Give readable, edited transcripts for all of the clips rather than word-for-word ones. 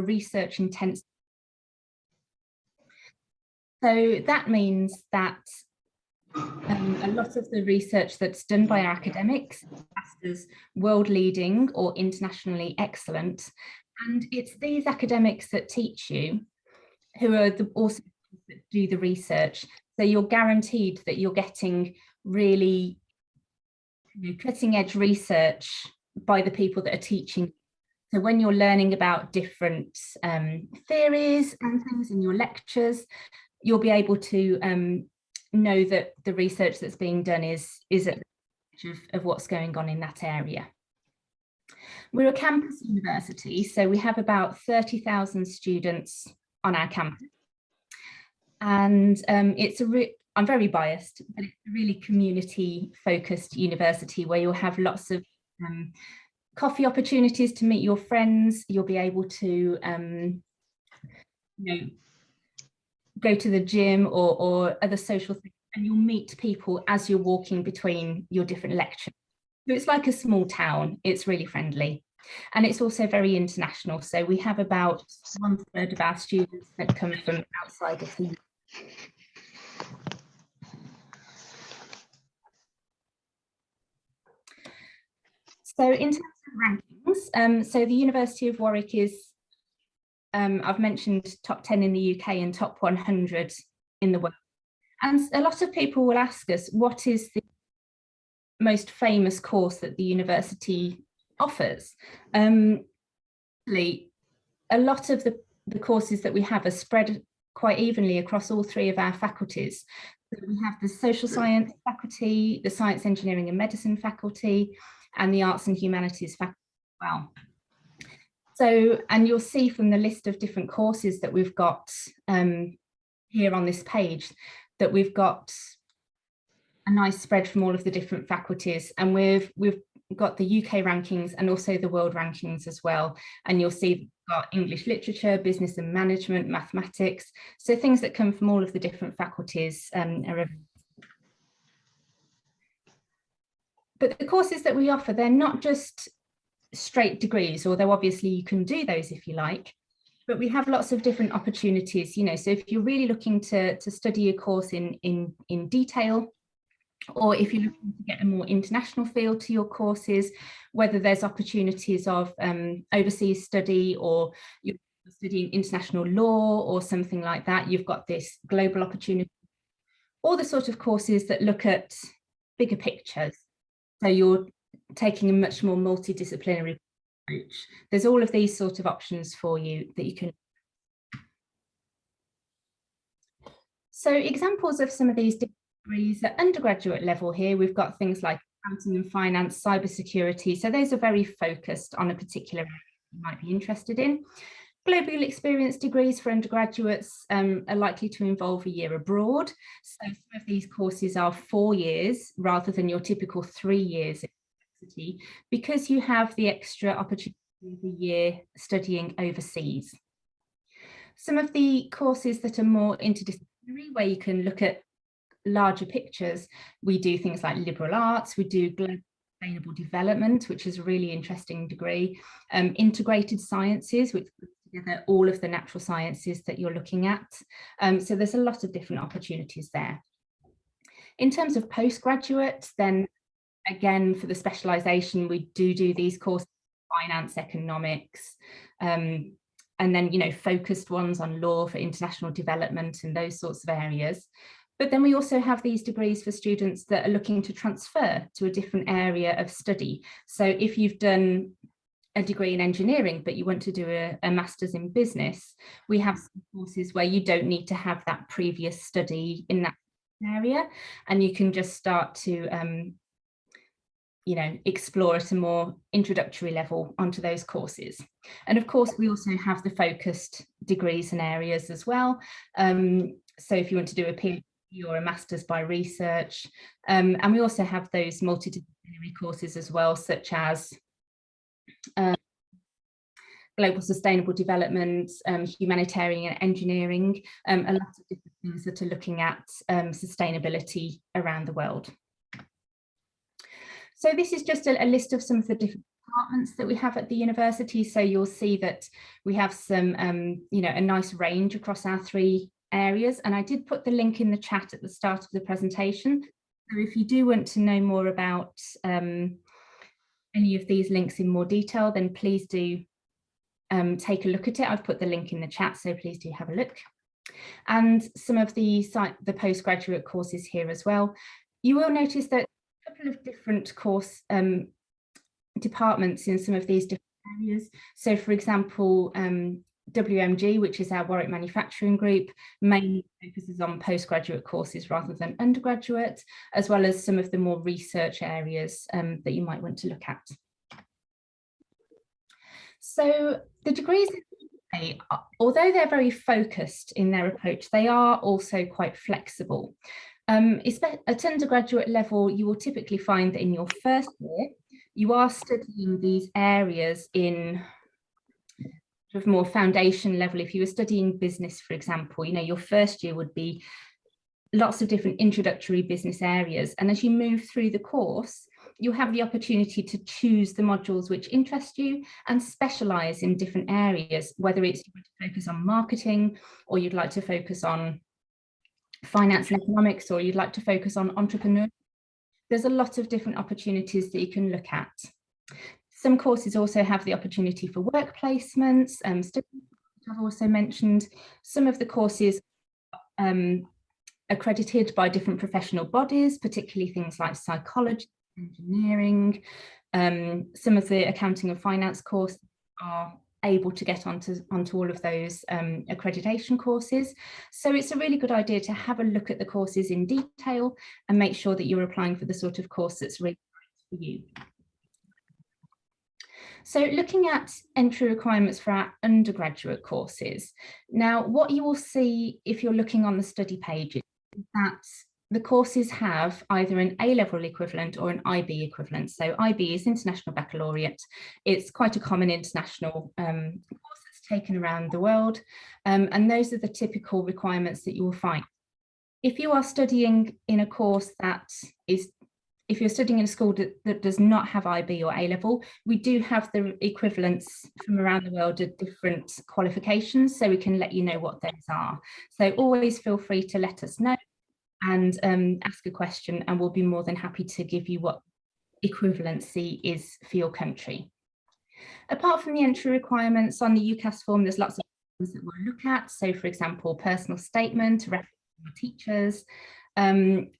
research intensive. So that means that a lot of the research that's done by our academics is classed as world leading or internationally excellent. And it's these academics that teach you who are also that do the research. So you're guaranteed that you're getting really cutting edge research by the people that are teaching. So when you're learning about different theories and things in your lectures, you'll be able to know that the research that's being done is at the edge of what's going on in that area. We're a campus university, so we have about 30,000 students on our campus. And I'm very biased, but it's a really community-focused university where you'll have lots of coffee opportunities to meet your friends. You'll be able to go to the gym or other social things, and you'll meet people as you're walking between your different lectures. So it's like a small town. It's really friendly. And it's also very international. So we have about 1/3 of our students that come from outside of the UK. So in terms of rankings, so the University of Warwick is, I've mentioned top 10 in the UK and top 100 in the world. And a lot of people will ask us, what is the most famous course that the university offers? A lot of the courses that we have are spread quite evenly across all 3 of our faculties. So we have the social science faculty, the science, engineering and medicine faculty, and the arts and humanities faculty as well. So, and you'll see from the list of different courses that we've got here on this page, that we've got a nice spread from all of the different faculties, and we've got the UK rankings and also the world rankings as well. And you'll see we've got English literature, business and management, mathematics, so things that come from all of the different faculties But the courses that we offer, they're not just straight degrees, although obviously you can do those if you like, but we have lots of different opportunities, so if you're really looking to study a course in detail, or if you're looking to get a more international feel to your courses, whether there's opportunities of overseas study, or you're studying international law or something like that, you've got this global opportunity, or the sort of courses that look at bigger pictures. So you're taking a much more multidisciplinary approach. There's all of these sort of options for you that you can. So examples of some of these degrees at undergraduate level here, we've got things like accounting and finance, cybersecurity. So those are very focused on a particular area you might be interested in. Global experience degrees for undergraduates are likely to involve a year abroad. So some of these courses are 4 years rather than your typical 3 years at university, because you have the extra opportunity of a year studying overseas. Some of the courses that are more interdisciplinary, where you can look at larger pictures, we do things like liberal arts, we do global sustainable development, which is a really interesting degree, integrated sciences, which puts together all of the natural sciences that you're looking at. So there's a lot of different opportunities there. In terms of postgraduate, then again, for the specialisation, we do these courses, finance, economics, and then, focused ones on law for international development and those sorts of areas. But then we also have these degrees for students that are looking to transfer to a different area of study. So if you've done a degree in engineering, but you want to do a master's in business, we have some courses where you don't need to have that previous study in that area, and you can just start to explore at a more introductory level onto those courses. And of course, we also have the focused degrees and areas as well. So if you want to do a PhD or a master's by research, and we also have those multidisciplinary courses as well, such as global sustainable development, humanitarian engineering, a lot of different things that are looking at sustainability around the world. So this is just a list of some of the different departments that we have at the university. So you'll see that we have some, a nice range across our 3 areas. And I did put the link in the chat at the start of the presentation. So if you do want to know more about any of these links in more detail, then please do take a look at it. I've put the link in the chat, so please do have a look. And some of the postgraduate courses here as well. You will notice that a couple of different course departments in some of these different areas. So for example, WMG, which is our Warwick Manufacturing Group, mainly focuses on postgraduate courses rather than undergraduate, as well as some of the more research areas that you might want to look at. So the degrees, although they're very focused in their approach, they are also quite flexible. At undergraduate level, you will typically find that in your first year, you are studying these areas in sort of more foundation level. If you were studying business, for example, your first year would be lots of different introductory business areas. And as you move through the course, you have the opportunity to choose the modules which interest you and specialize in different areas, whether it's you want to focus on marketing, or you'd like to focus on finance and economics, or you'd like to focus on entrepreneurship. There's a lot of different opportunities that you can look at. Some courses also have the opportunity for work placements, I've also mentioned. Some of the courses accredited by different professional bodies, particularly things like psychology, engineering. Some of the accounting and finance courses are able to get onto all of those accreditation courses. So it's a really good idea to have a look at the courses in detail and make sure that you're applying for the sort of course that's really right for you. So looking at entry requirements for our undergraduate courses. Now, what you will see if you're looking on the study pages is that the courses have either an A-level equivalent or an IB equivalent. So IB is International Baccalaureate. It's quite a common international course that's taken around the world. And those are the typical requirements that you will find. If you are studying in a course if you're studying in a school that does not have IB or A-level, we do have the equivalents from around the world at different qualifications, so we can let you know what those are. So always feel free to let us know and ask a question, and we'll be more than happy to give you what equivalency is for your country. Apart from the entry requirements on the UCAS form, there's lots of things that we'll look at. So for example, personal statement, reference to your teachers.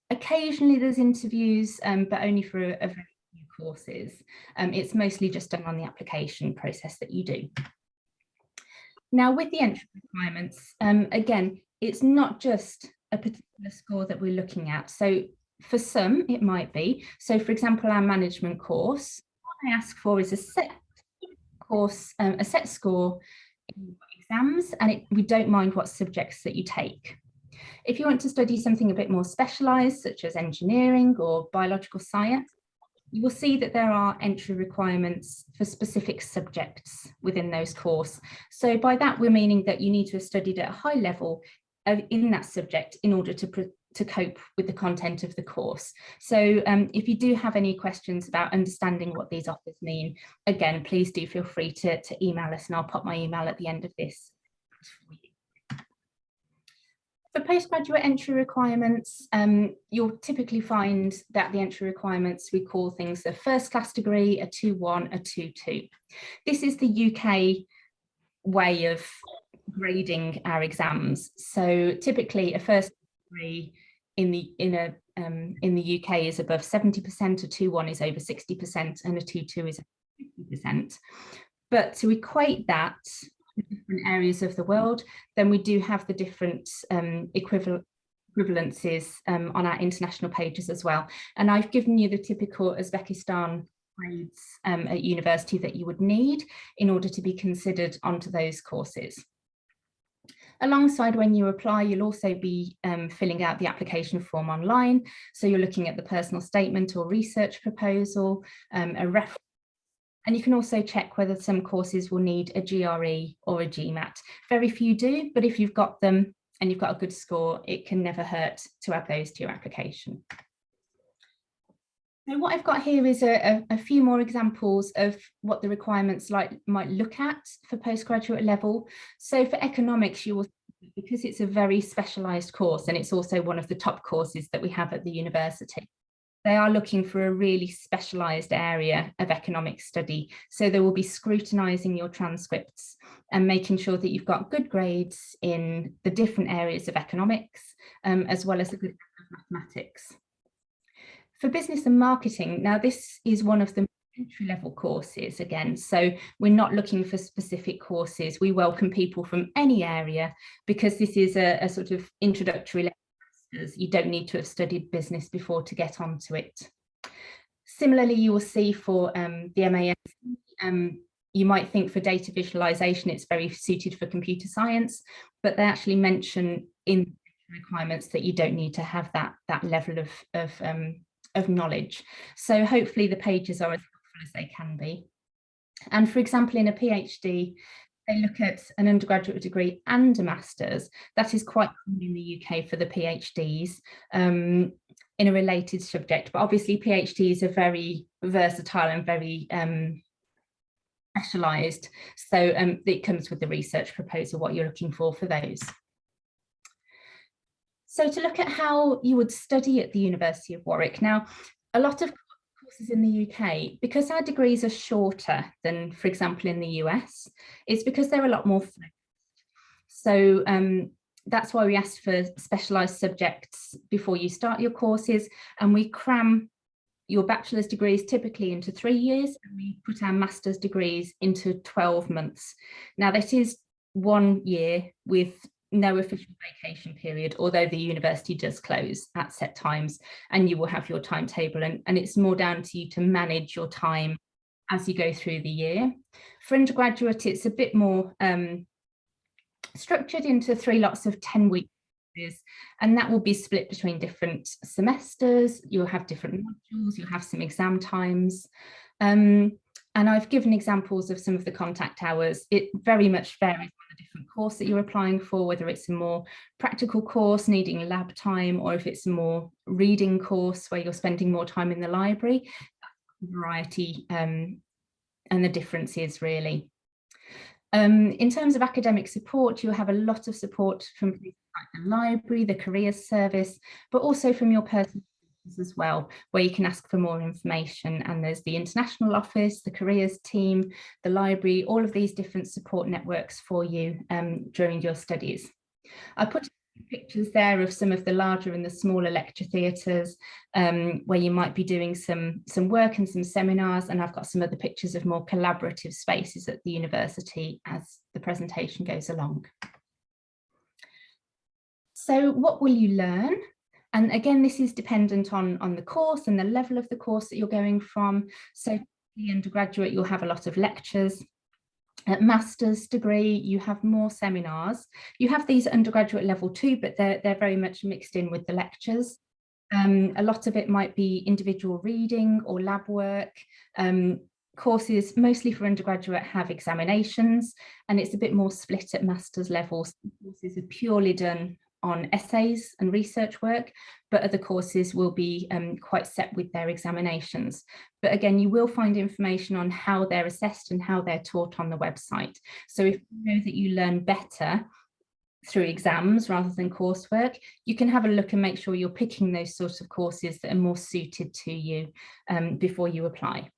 Occasionally there's interviews, but only for a very few courses. It's mostly just done on the application process that you do. Now with the entry requirements, again, it's not just a particular score that we're looking at. So for some, it might be. So for example, our management course, what I ask for is a set course, a set score in exams, and we don't mind what subjects that you take. If you want to study something a bit more specialised, such as engineering or biological science, you will see that there are entry requirements for specific subjects within those courses. So by that, we're meaning that you need to have studied at a high level in that subject in order to cope with the content of the course. So if you do have any questions about understanding what these offers mean, again, please do feel free to email us, and I'll pop my email at the end of this. For postgraduate entry requirements, you'll typically find that the entry requirements, we call things a first class degree, a 2-1, a 2-2. This is the UK way of grading our exams. So typically a first degree in the UK is above 70%, a 2-1 is over 60%, and a 2-2 is 50%. But to equate that different areas of the world, then we do have the different equivalencies on our international pages as well. And I've given you the typical Uzbekistan grades at university that you would need in order to be considered onto those courses. Alongside, when you apply, you'll also be filling out the application form online. So you're looking at the personal statement or research proposal, a reference. And you can also check whether some courses will need a GRE or a GMAT. Very few do, but if you've got them and you've got a good score, it can never hurt to add those to your application. So what I've got here is a few more examples of what the requirements might look at for postgraduate level. So for economics, you will, because it's a very specialised course and it's also one of the top courses that we have at the university, they are looking for a really specialised area of economic study. So they will be scrutinising your transcripts and making sure that you've got good grades in the different areas of economics, as well as a good level of mathematics. For business and marketing, now this is one of the entry-level courses again, so we're not looking for specific courses. We welcome people from any area because this is a sort of introductory level. You don't need to have studied business before to get onto it. Similarly, you will see for the MAS, you might think for data visualization it's very suited for computer science, but they actually mention in requirements that you don't need to have that level of knowledge. So hopefully the pages are as helpful as they can be. And for example, in a PhD, they look at an undergraduate degree and a master's. That is quite common in the UK for the PhDs in a related subject, but obviously PhDs are very versatile and very specialised. So it comes with the research proposal, what you're looking for those. So to look at how you would study at the University of Warwick. Now, a lot of courses in the UK, because our degrees are shorter than, for example, in the US, it's because they're a lot more focused. So that's why we asked for specialised subjects before you start your courses, and we cram your bachelor's degrees typically into 3 years, and we put our master's degrees into 12 months. Now, that is 1 year with no official vacation period, although the university does close at set times and you will have your timetable, and it's more down to you to manage your time as you go through the year. For undergraduate, it's a bit more structured into 3 lots of 10-week courses, and that will be split between different semesters. You'll have different modules, you'll have some exam times. And I've given examples of some of the contact hours. It very much varies on the different course that you're applying for, whether it's a more practical course needing lab time, or if it's a more reading course where you're spending more time in the library. Variety and the differences really. In terms of academic support, you'll have a lot of support from places like the library, the careers service, but also from your personal as well, where you can ask for more information. And there's the international office, the careers team, the library, all of these different support networks for you during your studies. I put pictures there of some of the larger and the smaller lecture theatres where you might be doing some work and some seminars, and I've got some other pictures of more collaborative spaces at the university as the presentation goes along. So what will you learn? And again, this is dependent on the course and the level of the course that you're going from. So the undergraduate, you'll have a lot of lectures. At master's degree, you have more seminars. You have these undergraduate level too, but they're very much mixed in with the lectures. A lot of it might be individual reading or lab work. Courses, mostly for undergraduate, have examinations, and it's a bit more split at master's level. Some courses are purely done on essays and research work, but other courses will be quite set with their examinations. But again, you will find information on how they're assessed and how they're taught on the website. So if you know that you learn better through exams rather than coursework, you can have a look and make sure you're picking those sorts of courses that are more suited to you before you apply.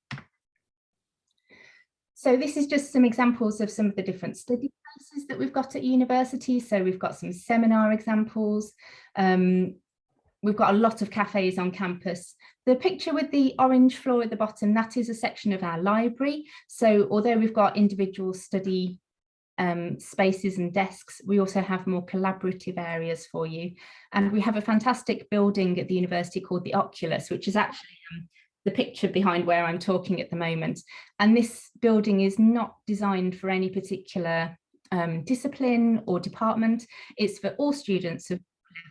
So this is just some examples of some of the different study places that we've got at university. So we've got some seminar examples. We've got a lot of cafes on campus. The picture with the orange floor at the bottom, that is a section of our library. So although we've got individual study spaces and desks, we also have more collaborative areas for you. And we have a fantastic building at the university called the Oculus, which is actually the picture behind where I'm talking at the moment. And this building is not designed for any particular discipline or department. It's for all students of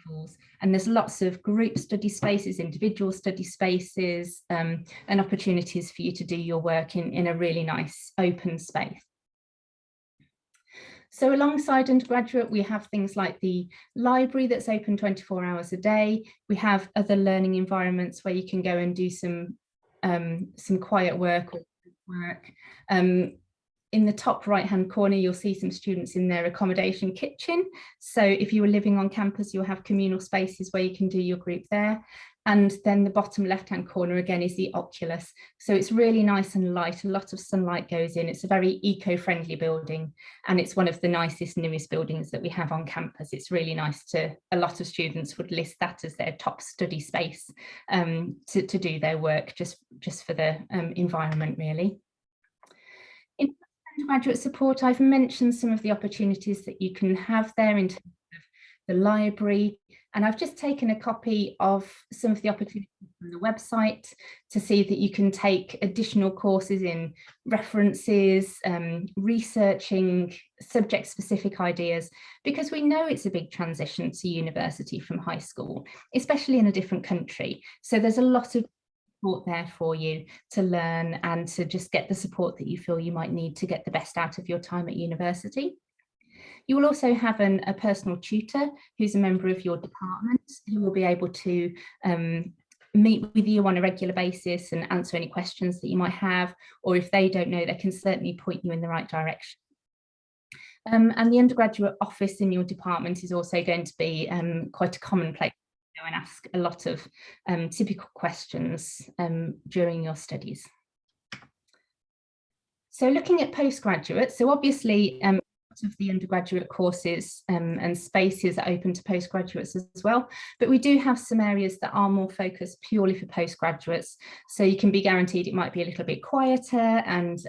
levels, and there's lots of group study spaces, individual study spaces, and opportunities for you to do your work in a really nice open space. So alongside undergraduate, we have things like the library that's open 24 hours a day. We have other learning environments where you can go and do some some quiet work or work. In the top right-hand corner, you'll see some students in their accommodation kitchen. So if you were living on campus, you'll have communal spaces where you can do your group there. And then the bottom left-hand corner again is the Oculus. So it's really nice and light, a lot of sunlight goes in. It's a very eco-friendly building, and it's one of the nicest, newest buildings that we have on campus. It's really nice a lot of students would list that as their top study space to do their work, just for the environment, really. In undergraduate support, I've mentioned some of the opportunities that you can have there in terms of the library, and I've just taken a copy of some of the opportunities from the website to see that you can take additional courses in references, researching subject-specific ideas, because we know it's a big transition to university from high school, especially in a different country. So there's a lot of support there for you to learn and to just get the support that you feel you might need to get the best out of your time at university. You will also have a personal tutor who's a member of your department, who will be able to meet with you on a regular basis and answer any questions that you might have, or if they don't know, they can certainly point you in the right direction. And the undergraduate office in your department is also going to be quite a common place to go and ask a lot of typical questions during your studies. So looking at postgraduate, so obviously of the undergraduate courses and spaces are open to postgraduates as well, but we do have some areas that are more focused purely for postgraduates, so you can be guaranteed it might be a little bit quieter and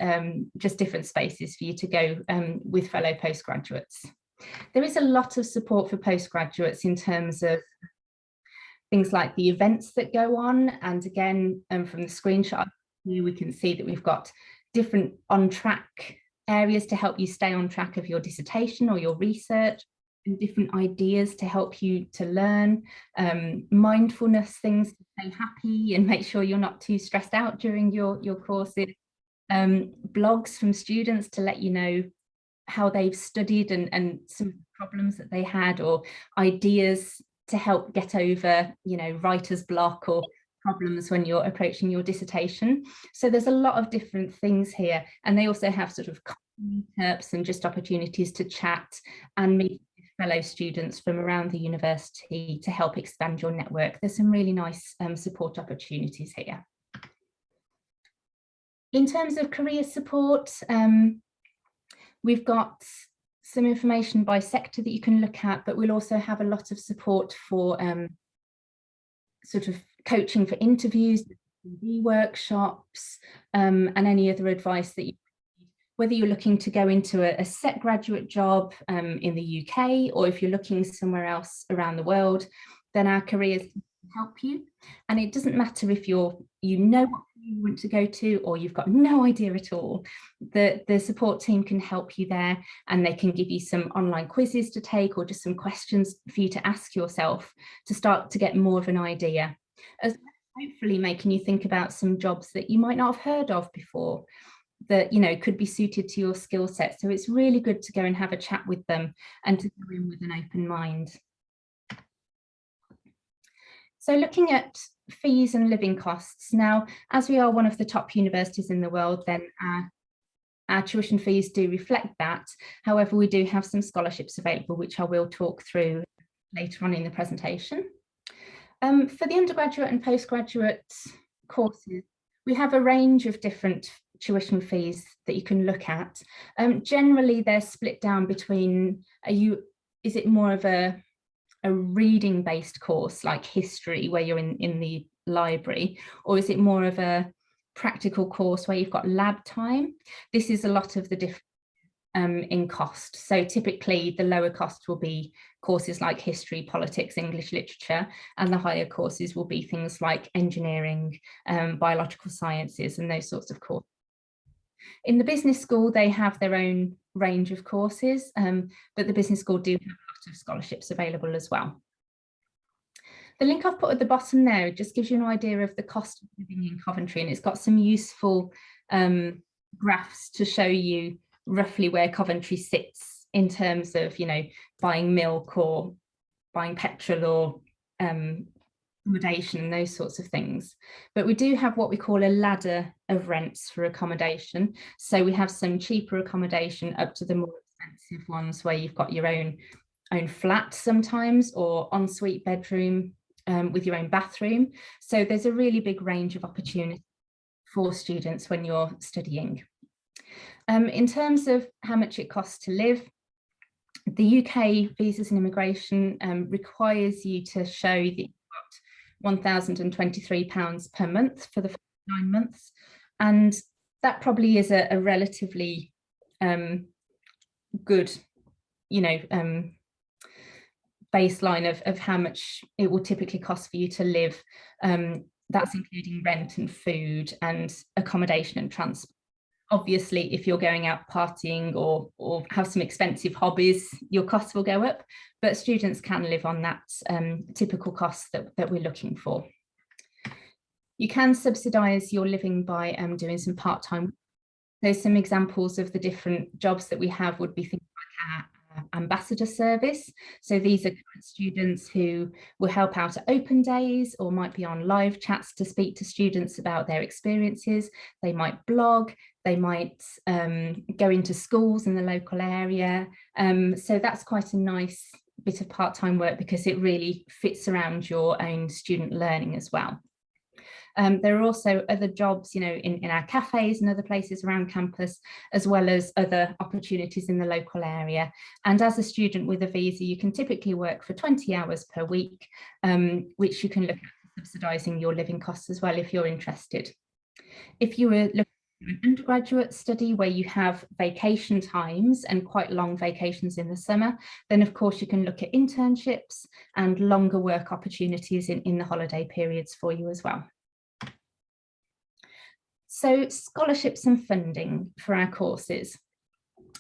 just different spaces for you to go with fellow postgraduates. There is a lot of support for postgraduates in terms of things like the events that go on, and again from the screenshot here we can see that we've got different on-track areas to help you stay on track of your dissertation or your research, and different ideas to help you to learn, mindfulness things to stay happy and make sure you're not too stressed out during your courses, blogs from students to let you know how they've studied and some problems that they had, or ideas to help get over, you know, writer's block or problems when you're approaching your dissertation. So there's a lot of different things here, and they also have sort of meetups and just opportunities to chat and meet fellow students from around the university to help expand your network. There's some really nice support opportunities here. In terms of career support, we've got some information by sector that you can look at, but we'll also have a lot of support for sort of coaching for interviews, workshops, and any other advice that you need, whether you're looking to go into a set graduate job in the UK, or if you're looking somewhere else around the world, then our careers can help you. And it doesn't matter if you know what you want to go to or you've got no idea at all. The support team can help you there, and they can give you some online quizzes to take or just some questions for you to ask yourself to start to get more of an idea, as hopefully making you think about some jobs that you might not have heard of before that, you know, could be suited to your skill set. So it's really good to go and have a chat with them and to go in with an open mind. So looking at fees and living costs. Now, as we are one of the top universities in the world, then our tuition fees do reflect that. However, we do have some scholarships available, which I will talk through later on in the presentation. For the undergraduate and postgraduate courses, we have a range of different tuition fees that you can look at. Generally, they're split down between, is it more of a reading-based course like history where you're in the library, or is it more of a practical course where you've got lab time? This is a lot of the difference in cost. So typically the lower cost will be courses like history, politics, English literature, and the higher courses will be things like engineering, biological sciences, and those sorts of courses. In the business school, they have their own range of courses, but the business school do have a lot of scholarships available as well. The link I've put at the bottom there just gives you an idea of the cost of living in Coventry, and it's got some useful graphs to show you roughly where Coventry sits in terms of, you know, buying milk or buying petrol or accommodation and those sorts of things. But we do have what we call a ladder of rents for accommodation. So we have some cheaper accommodation up to the more expensive ones where you've got your own flat sometimes, or ensuite bedroom with your own bathroom. So there's a really big range of opportunity for students when you're studying. In terms of how much it costs to live, the UK Visas and Immigration requires you to show that you've got £1,023 per month for the first 9 months. And that probably is a relatively good, baseline of how much it will typically cost for you to live. That's including rent and food and accommodation and transport. Obviously, if you're going out partying or have some expensive hobbies, your costs will go up, but students can live on that typical cost that we're looking for. You can subsidise your living by doing some part-time. There's some examples of the different jobs that we have would be things like our ambassador service. So these are students who will help out at open days or might be on live chats to speak to students about their experiences. They might blog, they might go into schools in the local area. So that's quite a nice bit of part-time work because it really fits around your own student learning as well. There are also other jobs, in our cafes and other places around campus, as well as other opportunities in the local area. And as a student with a visa, you can typically work for 20 hours per week, which you can look at subsidising your living costs as well if you're interested. If you were looking at an undergraduate study where you have vacation times and quite long vacations in the summer, then of course you can look at internships and longer work opportunities in the holiday periods for you as well. So scholarships and funding for our courses.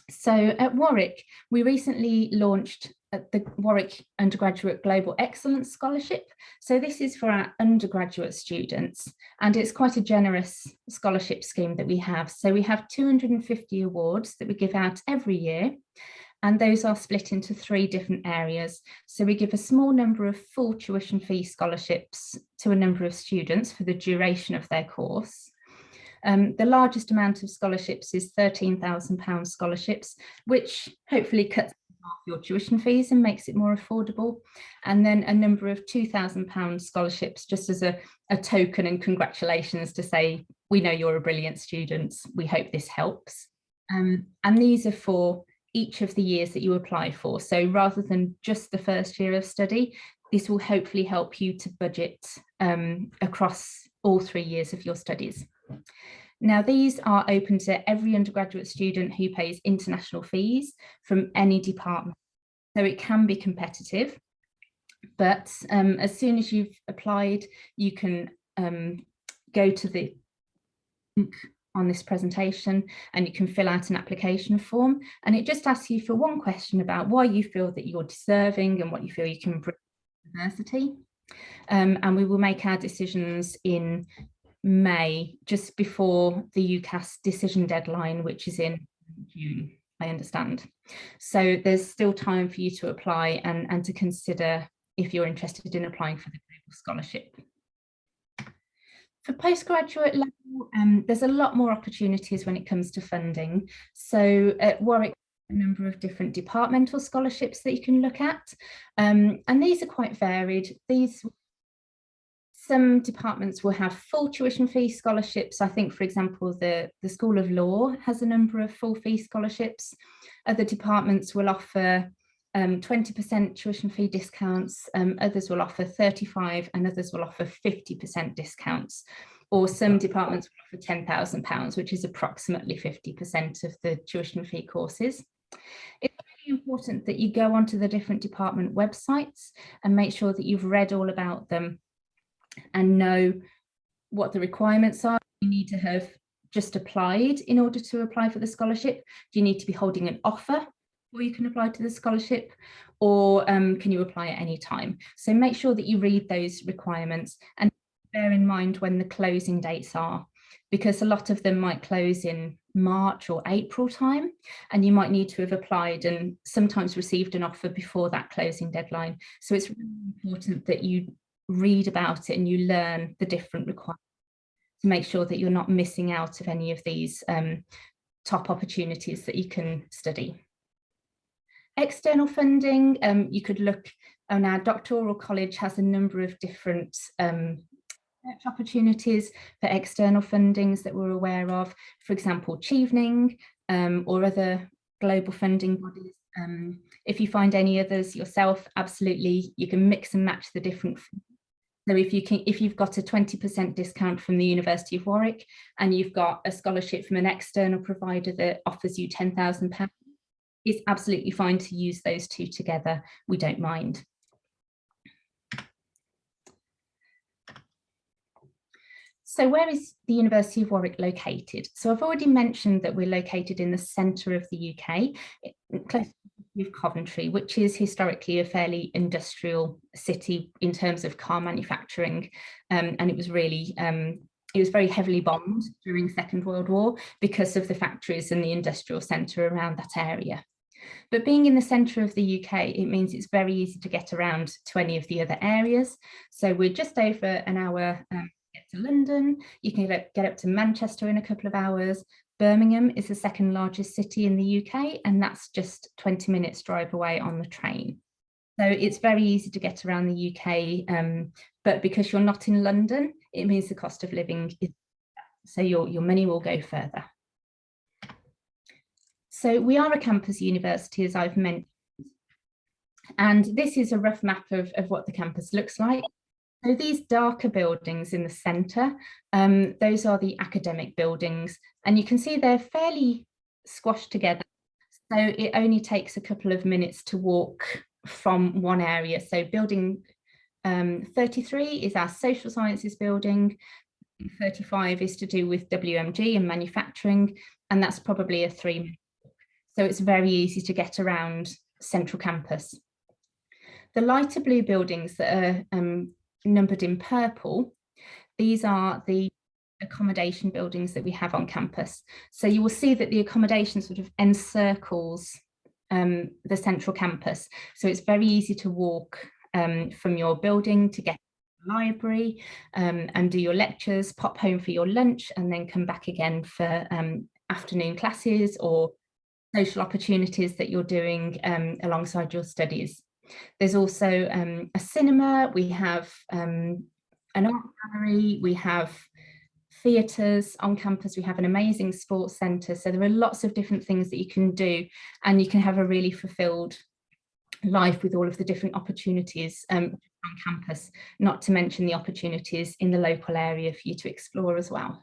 So at Warwick, we recently launched the Warwick Undergraduate Global Excellence Scholarship. So this is for our undergraduate students, and it's quite a generous scholarship scheme that we have. So we have 250 awards that we give out every year, and those are split into 3 different areas. So we give a small number of full tuition fee scholarships to a number of students for the duration of their course. The largest amount of scholarships is £13,000 scholarships, which hopefully cuts off your tuition fees and makes it more affordable. And then a number of £2,000 scholarships just as a token and congratulations to say, we know you're a brilliant student, we hope this helps. And these are for each of the years that you apply for. So rather than just the first year of study, this will hopefully help you to budget across all 3 years of your studies. Now, these are open to every undergraduate student who pays international fees from any department. So it can be competitive, but as soon as you've applied, you can go to the link on this presentation and you can fill out an application form, and it just asks you for one question about why you feel that you're deserving and what you feel you can bring to the university. And we will make our decisions in May, just before the UCAS decision deadline, which is in June, I understand. So there's still time for you to apply and to consider if you're interested in applying for the global scholarship. For postgraduate level, there's a lot more opportunities when it comes to funding. So at Warwick, a number of different departmental scholarships that you can look at, and these are quite varied. Some departments will have full tuition fee scholarships. I think, for example, the School of Law has a number of full fee scholarships. Other departments will offer 20% tuition fee discounts, others will offer 35%, and others will offer 50% discounts. Or some departments will offer £10,000, which is approximately 50% of the tuition fee courses. It's really important that you go onto the different department websites and make sure that you've read all about them and know what the requirements are. You need to have just applied in order to apply for the scholarship. Do you need to be holding an offer before you can apply to the scholarship, or can you apply at any time? So make sure that you read those requirements and bear in mind when the closing dates are, because a lot of them might close in March or April time, and you might need to have applied and sometimes received an offer before that closing deadline. So it's really important that you read about it and you learn the different requirements to make sure that you're not missing out of any of these top opportunities that you can study. External funding, you could look, our doctoral college has a number of different opportunities for external fundings that we're aware of, for example, Chevening or other global funding bodies. If you find any others yourself, absolutely, you can mix and match the different. So if you've got a 20% discount from the University of Warwick and you've got a scholarship from an external provider that offers you £10,000, it's absolutely fine to use those two together. We don't mind. So where is the University of Warwick located? So I've already mentioned that we're located in the centre of the UK, close to Coventry, which is historically a fairly industrial city in terms of car manufacturing. And it was really, it was very heavily bombed during Second World War because of the factories and the industrial centre around that area. But being in the centre of the UK, it means it's very easy to get around to any of the other areas. So we're just over an hour to get to London. You can get up to Manchester in a couple of hours. Birmingham is the second largest city in the UK, and that's just 20 minutes drive away on the train. So it's very easy to get around the UK, but because you're not in London, it means the cost of living is, so your money will go further. So we are a campus university, as I've mentioned, and this is a rough map of what the campus looks like. So these darker buildings in the centre, those are the academic buildings, and you can see they're fairly squashed together. So it only takes a couple of minutes to walk from one area. So building 33 is our social sciences building, 35 is to do with WMG and manufacturing, and that's probably a 3-minute. So it's very easy to get around central campus. The lighter blue buildings that are numbered in purple, these are the accommodation buildings that we have on campus. So you will see that the accommodation sort of encircles the central campus. So it's very easy to walk from your building to get to the library and do your lectures, pop home for your lunch, and then come back again for afternoon classes or social opportunities that you're doing alongside your studies. There's also a cinema, we have an art gallery, we have theatres on campus, we have an amazing sports centre. So there are lots of different things that you can do, and you can have a really fulfilled life with all of the different opportunities on campus, not to mention the opportunities in the local area for you to explore as well.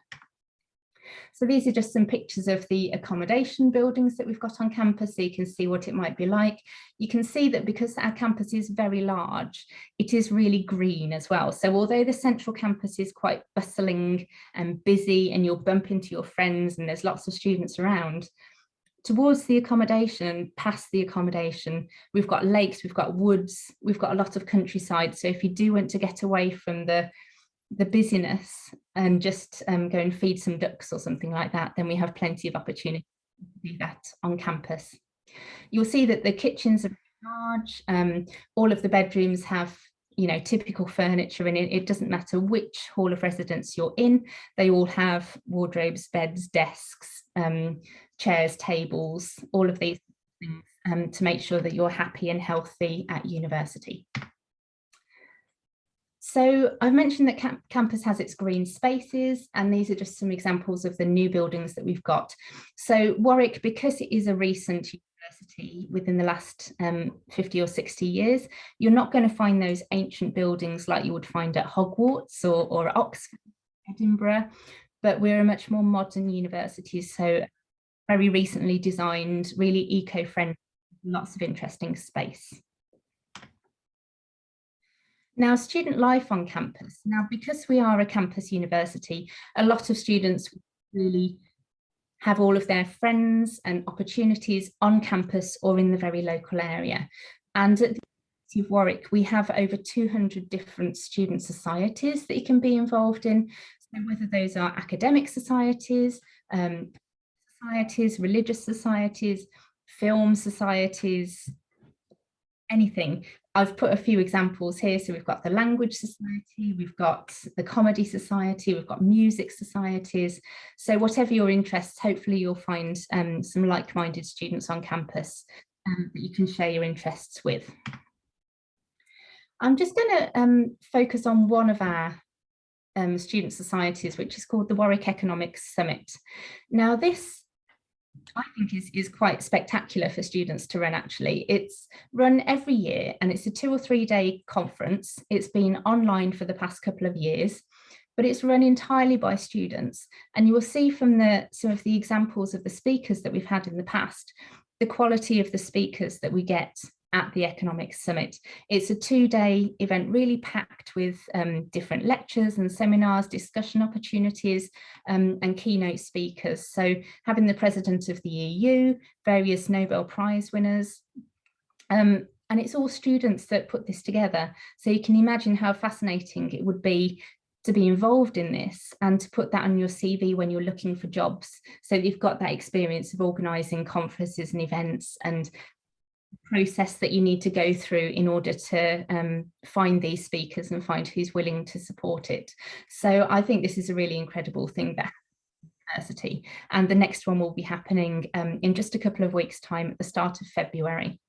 So these are just some pictures of the accommodation buildings that we've got on campus, so you can see what it might be like. You can see that because our campus is very large, it is really green as well. So although the central campus is quite bustling and busy and you'll bump into your friends and there's lots of students around, towards the accommodation, past the accommodation, we've got lakes, we've got woods, we've got a lot of countryside. So if you do want to get away from the busyness and just go and feed some ducks or something like that, then we have plenty of opportunity to do that on campus. You'll see that the kitchens are large, all of the bedrooms have, you know, typical furniture in it. It doesn't matter which hall of residence you're in, they all have wardrobes, beds, desks, chairs, tables, all of these things to make sure that you're happy and healthy at university. So I've mentioned that campus has its green spaces, and these are just some examples of the new buildings that we've got. So Warwick, because it is a recent university within the last 50 or 60 years, you're not going to find those ancient buildings like you would find at Hogwarts or at Oxford, Edinburgh, but we're a much more modern university, so very recently designed, really eco-friendly, lots of interesting space. Now, student life on campus. Now, because we are a campus university, a lot of students really have all of their friends and opportunities on campus or in the very local area. And at the University of Warwick, we have over 200 different student societies that you can be involved in. So whether those are academic societies, religious societies, film societies, anything. I've put a few examples here. So we've got the Language Society, we've got the Comedy Society, we've got music societies. So whatever your interests, hopefully you'll find some like-minded students on campus that you can share your interests with. I'm just going to focus on one of our student societies, which is called the Warwick Economics Summit. Now this, I think, is quite spectacular for students to run. Actually, it's run every year and it's a 2 or 3 day conference. It's been online for the past couple of years, but it's run entirely by students. And you will see from some of the examples of the speakers that we've had in the past, the quality of the speakers that we get at the Economics Summit. It's a 2-day event, really packed with different lectures and seminars, discussion opportunities, and keynote speakers. So having the President of the EU, various Nobel Prize winners, and it's all students that put this together. So you can imagine how fascinating it would be to be involved in this and to put that on your CV when you're looking for jobs. So you've got that experience of organising conferences and events and process that you need to go through in order to find these speakers and find who's willing to support it. So I think this is a really incredible thing that university, and the next one will be happening in just a couple of weeks' time at the start of February.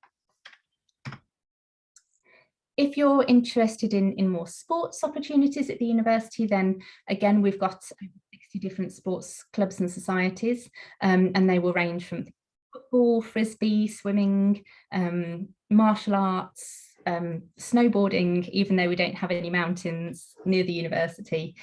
If you're interested in more sports opportunities at the university, then again, we've got 60 different sports clubs and societies, and they will range from football, frisbee, swimming, martial arts, snowboarding. Even though we don't have any mountains near the university,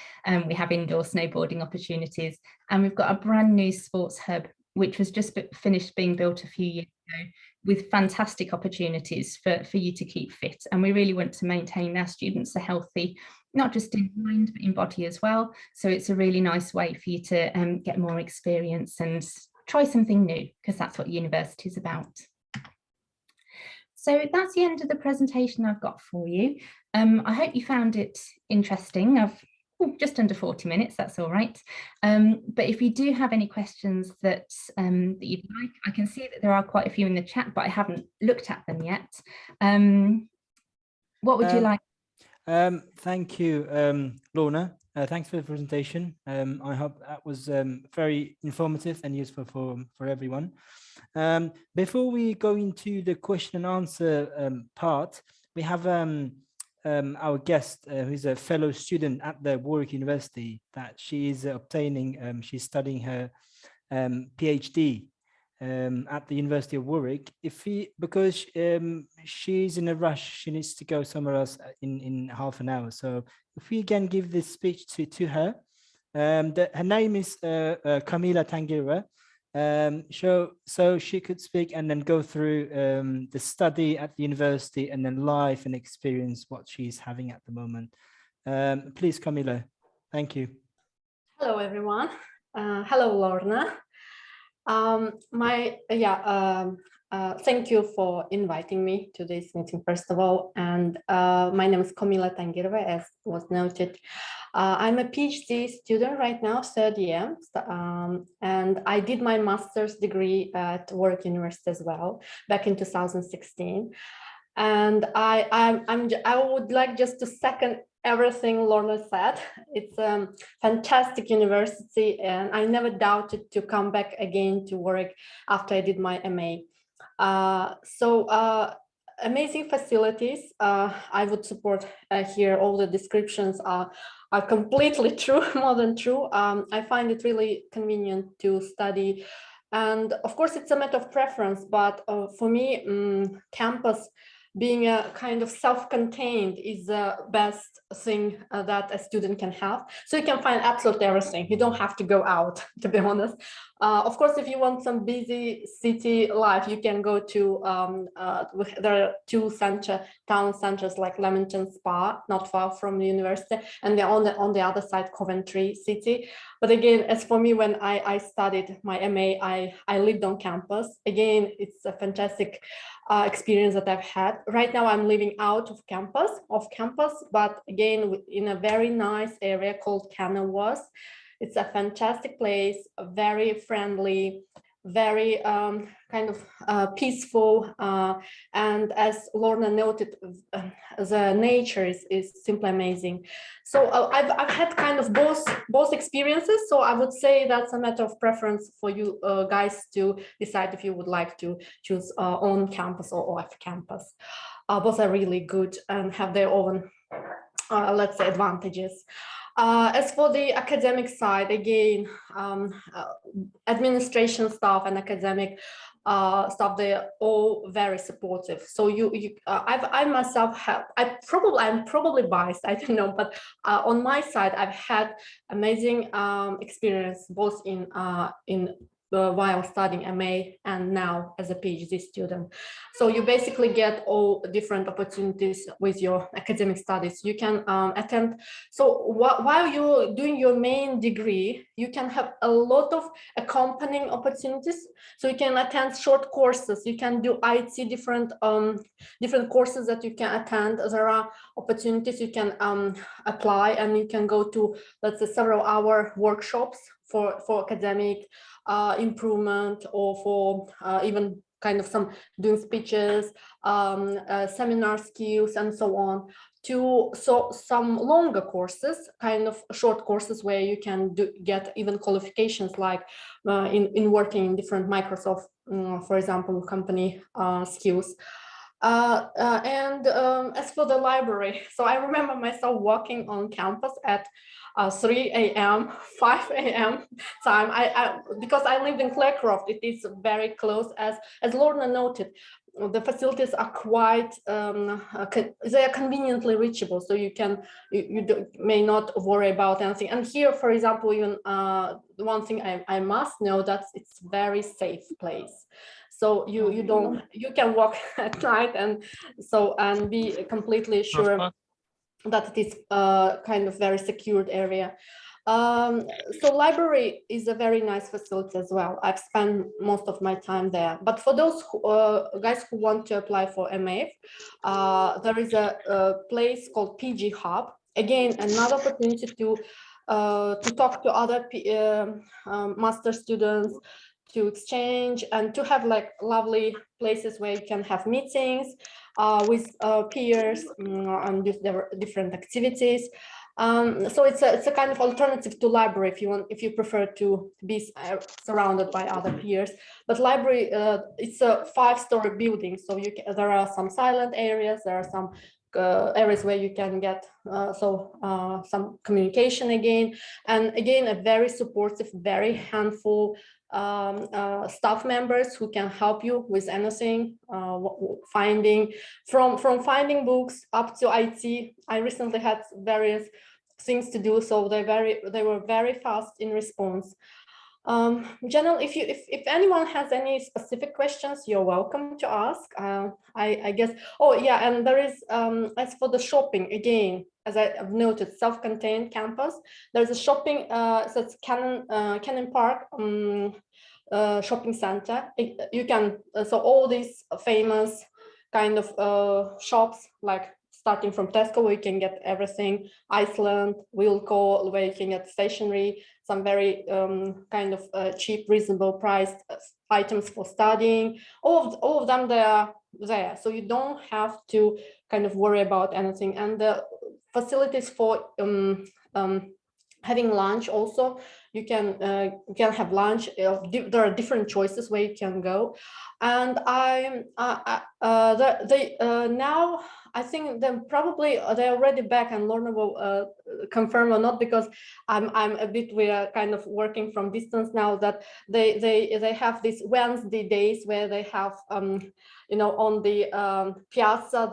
we have indoor snowboarding opportunities. And we've got a brand new sports hub, which was just finished being built a few years ago, with fantastic opportunities for you to keep fit. And we really want to maintain our students are healthy, not just in mind, but in body as well. So it's a really nice way for you to get more experience and try something new, because that's what university is about. So that's the end of the presentation I've got for you. I hope you found it interesting. I've just under 40 minutes, that's all right. But if you do have any questions that you'd like, I can see that there are quite a few in the chat, but I haven't looked at them yet. What would you like? Thank you, Lorna. Thanks for the presentation. I hope that was very informative and useful for everyone. Before we go into the question and answer part, we have our guest, who's a fellow student at the Warwick University, that she is obtaining, she's studying her PhD at the University of Warwick. Because she's in a rush, she needs to go somewhere else in half an hour. So if we can give this speech to her. Her name is Camila Tangira. So she could speak and then go through the study at the university and then life and experience what she's having at the moment. Please, Camila. Thank you. Hello, everyone. Hello, Lorna. Thank you for inviting me to this meeting, first of all. And my name is Camila Tangira, as was noted. I'm a PhD student right now, third year, and I did my master's degree at Warwick University as well, back in 2016. And I would like just to second everything Lorna said. It's a fantastic university, and I never doubted to come back again to Warwick after I did my MA. Amazing facilities. I would support here. All the descriptions are completely true, more than true. I find it really convenient to study. And of course, it's a matter of preference, but for me, campus being a kind of self-contained is the best thing that a student can have. So you can find absolutely everything. You don't have to go out, to be honest. Of course, if you want some busy city life, you can go to, there are two town centers like Leamington Spa, not far from the university, and they're on the other side, Coventry City. But again, as for me, when I studied my MA, I lived on campus. Again, it's a fantastic experience that I've had. Right now, I'm living out of campus, but again, in a very nice area called Kenilworth. It's a fantastic place, very friendly, very kind of peaceful, and as Lorna noted, the nature is simply amazing. So I've had kind of both experiences, so I would say that's a matter of preference for you guys to decide if you would like to choose on campus or off campus. Both are really good and have their own let's say advantages. As for the academic side, again, administration staff and academic staff, they're all very supportive. So I myself have, I'm probably biased, I don't know, but on my side, I've had amazing experience both in while studying MA and now as a PhD student. So you basically get all different opportunities with your academic studies. You can attend, so while you're doing your main degree, you can have a lot of accompanying opportunities. So you can attend short courses, you can do IT, different courses that you can attend. There are opportunities you can apply, and you can go to, let's say, several-hour workshops for academic improvement, or for even kind of some doing speeches, seminar skills, and so on, to some longer courses, kind of short courses where you can get even qualifications, like in working in different Microsoft, for example, company skills. As for the library, so I remember myself walking on campus at 3 a.m., 5 a.m. time. Because I lived in Claycroft, it is very close. As Lorna noted, the facilities are quite, they are conveniently reachable, so you may not worry about anything. And here, for example, even one thing I must know, that it's very safe place. So you can walk at night and be completely sure that it is kind of very secured area. So library is a very nice facility as well. I've spent most of my time there. But for those guys who want to apply for MA, there is a place called PG Hub. Again, another opportunity to talk to other master students, to exchange, and to have like lovely places where you can have meetings with peers and different activities. So it's a kind of alternative to library if you prefer to be surrounded by other peers. But library, it's a 5-story building, so there are some silent areas, there are some areas where you can get some communication again, and again a very supportive, very handful staff members who can help you with anything, finding finding books up to IT. I recently had various things to do, so they were very fast in response. Generally, if anyone has any specific questions, you're welcome to ask. I guess. Oh yeah, and there is as for the shopping, again, as I've noted, self-contained campus. There's a shopping. So it's Cannon Park shopping center. You can so all these famous kind of shops, like starting from Tesco, where you can get everything, Iceland, Wilko, where you can get stationery, some very kind of cheap, reasonable priced items for studying. All of them, they are there, so you don't have to kind of worry about anything. And the facilities for having lunch also, you can have lunch. There are different choices where you can go, and now I think they're already back, and Lorna will confirm or not, because I'm a bit, we are kind of working from distance now, that they have these Wednesday days where they have you know, on the piazza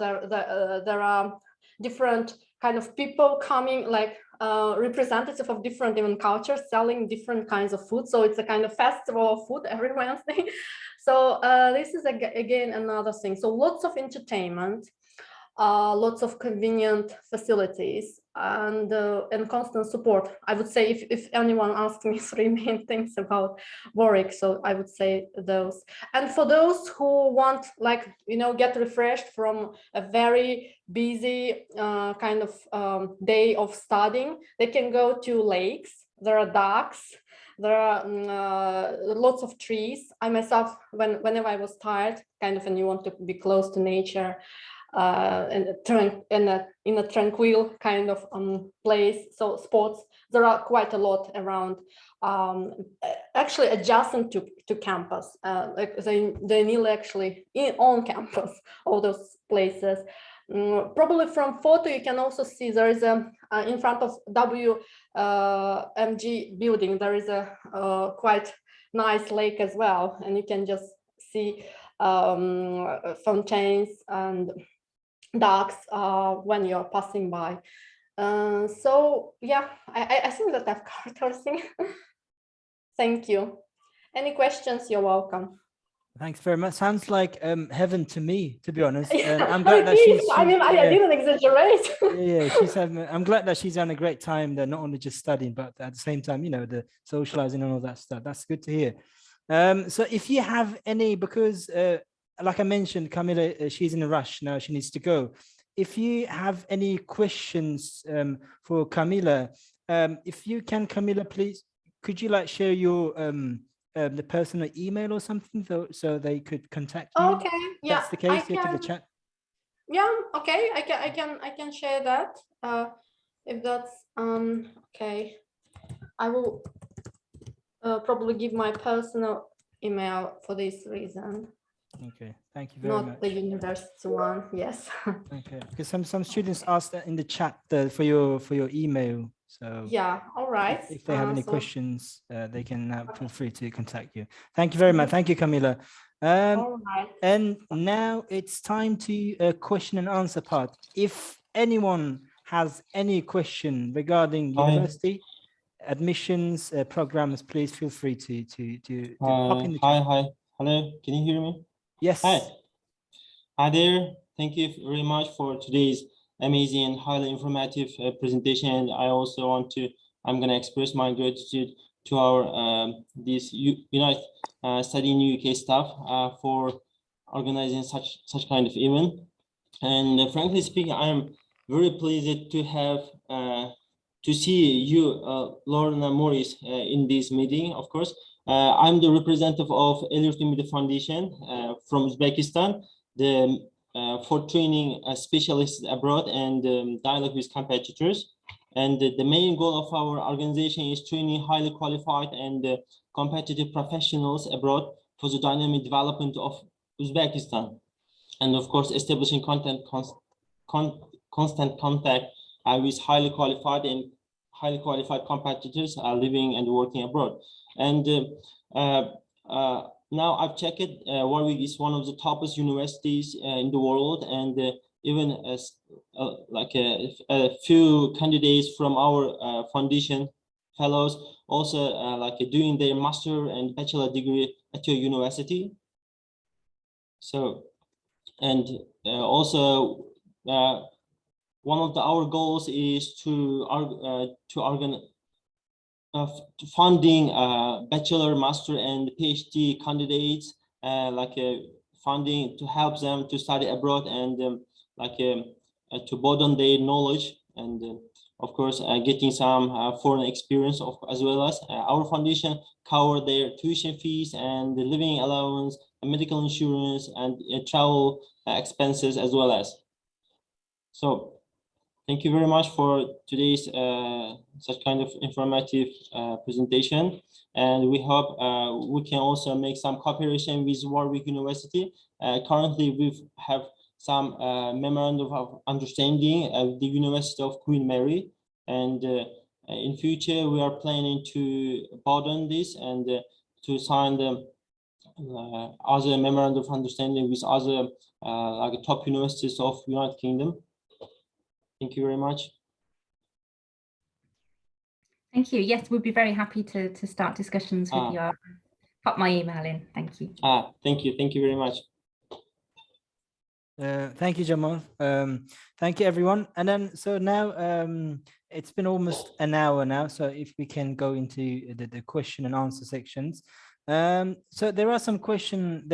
there are different kind of people coming, like representative of different even cultures, selling different kinds of food. So it's a kind of festival of food every Wednesday. So this is again another thing. So lots of entertainment, lots of convenient facilities, and constant support. I would say if anyone asks me 3 main things about Warwick, so I would say those. And for those who want, like, you know, get refreshed from a very busy kind of day of studying, they can go to lakes. There are ducks, There are lots of trees. I myself, whenever I was tired, kind of, and you want to be close to nature, and in a tranquil kind of place, so spots, there are quite a lot around, actually adjacent to campus, like they nearly actually on campus, all those places. Probably from photo you can also see there is a in front of WMG building there is a quite nice lake as well, and you can just see fountains and ducks when you're passing by. So yeah, I think that I've covered everything. Thank you. Any questions? You're welcome. Thanks very much. Sounds like heaven to me, to be honest. Yeah, I'm glad that she's I mean, I didn't exaggerate. yeah, I'm glad that she's having a great time there, not only just studying, but at the same time, you know, the socializing and all that stuff. That's good to hear. So if you have any, because like I mentioned, Camilla, she's in a rush now, she needs to go. If you have any questions for Camilla, if you can, Camilla, please, could you like share your the personal email or something so they could contact you? Okay, yeah, that's the case. Here to the chat. Yeah, okay, I can share that if that's okay. I will probably give my personal email for this reason. Okay, thank you very much. Not the university one, yes. Okay, because some students asked that in the chat for your email. So yeah, all right. If they have any questions, they can feel free to contact you. Thank you very much. Thank you, Camilla. All right. And now it's time to question and answer part. If anyone has any question regarding university admissions programs, please feel free to pop in the chat. Hi, hello, can you hear me? Yes. Hi there. Thank you very much for today's amazing and highly informative presentation. And I also I'm going to express my gratitude to our this Unite Study in UK staff for organizing such kind of event. And frankly speaking, I'm very pleased to have to see you, Lorna Morris, in this meeting. Of course, I'm the representative of El-yurt Foundation from Uzbekistan, for training specialists abroad and dialogue with competitors. And the main goal of our organization is training highly qualified and competitive professionals abroad for the dynamic development of Uzbekistan. And of course, establishing constant contact with highly qualified competitors living and working abroad. And now I've checked it, Warwick is one of the toppest universities in the world, and even as like a few candidates from our foundation fellows also like doing their master and bachelor degree at your university. So, and also one of our goals is to funding bachelor, master, and PhD candidates, like funding to help them to study abroad and to broaden their knowledge, and of course getting some foreign experience as well as our foundation cover their tuition fees and the living allowance, and medical insurance, and travel expenses as well as. So thank you very much for today's such kind of informative presentation, and we hope we can also make some cooperation with Warwick University. Currently, we have some memorandum of understanding at the University of Queen Mary, and in future we are planning to broaden this and to sign the other memorandum of understanding with other like top universities of United Kingdom. Thank you very much. Thank you. Yes, we'd be very happy to start discussions with you. I'll pop my email in. Thank you. Thank you. Thank you very much. Thank you, Jamal. Thank you, everyone. And then, so now it's been almost an hour now. So if we can go into the question and answer sections. So there were some question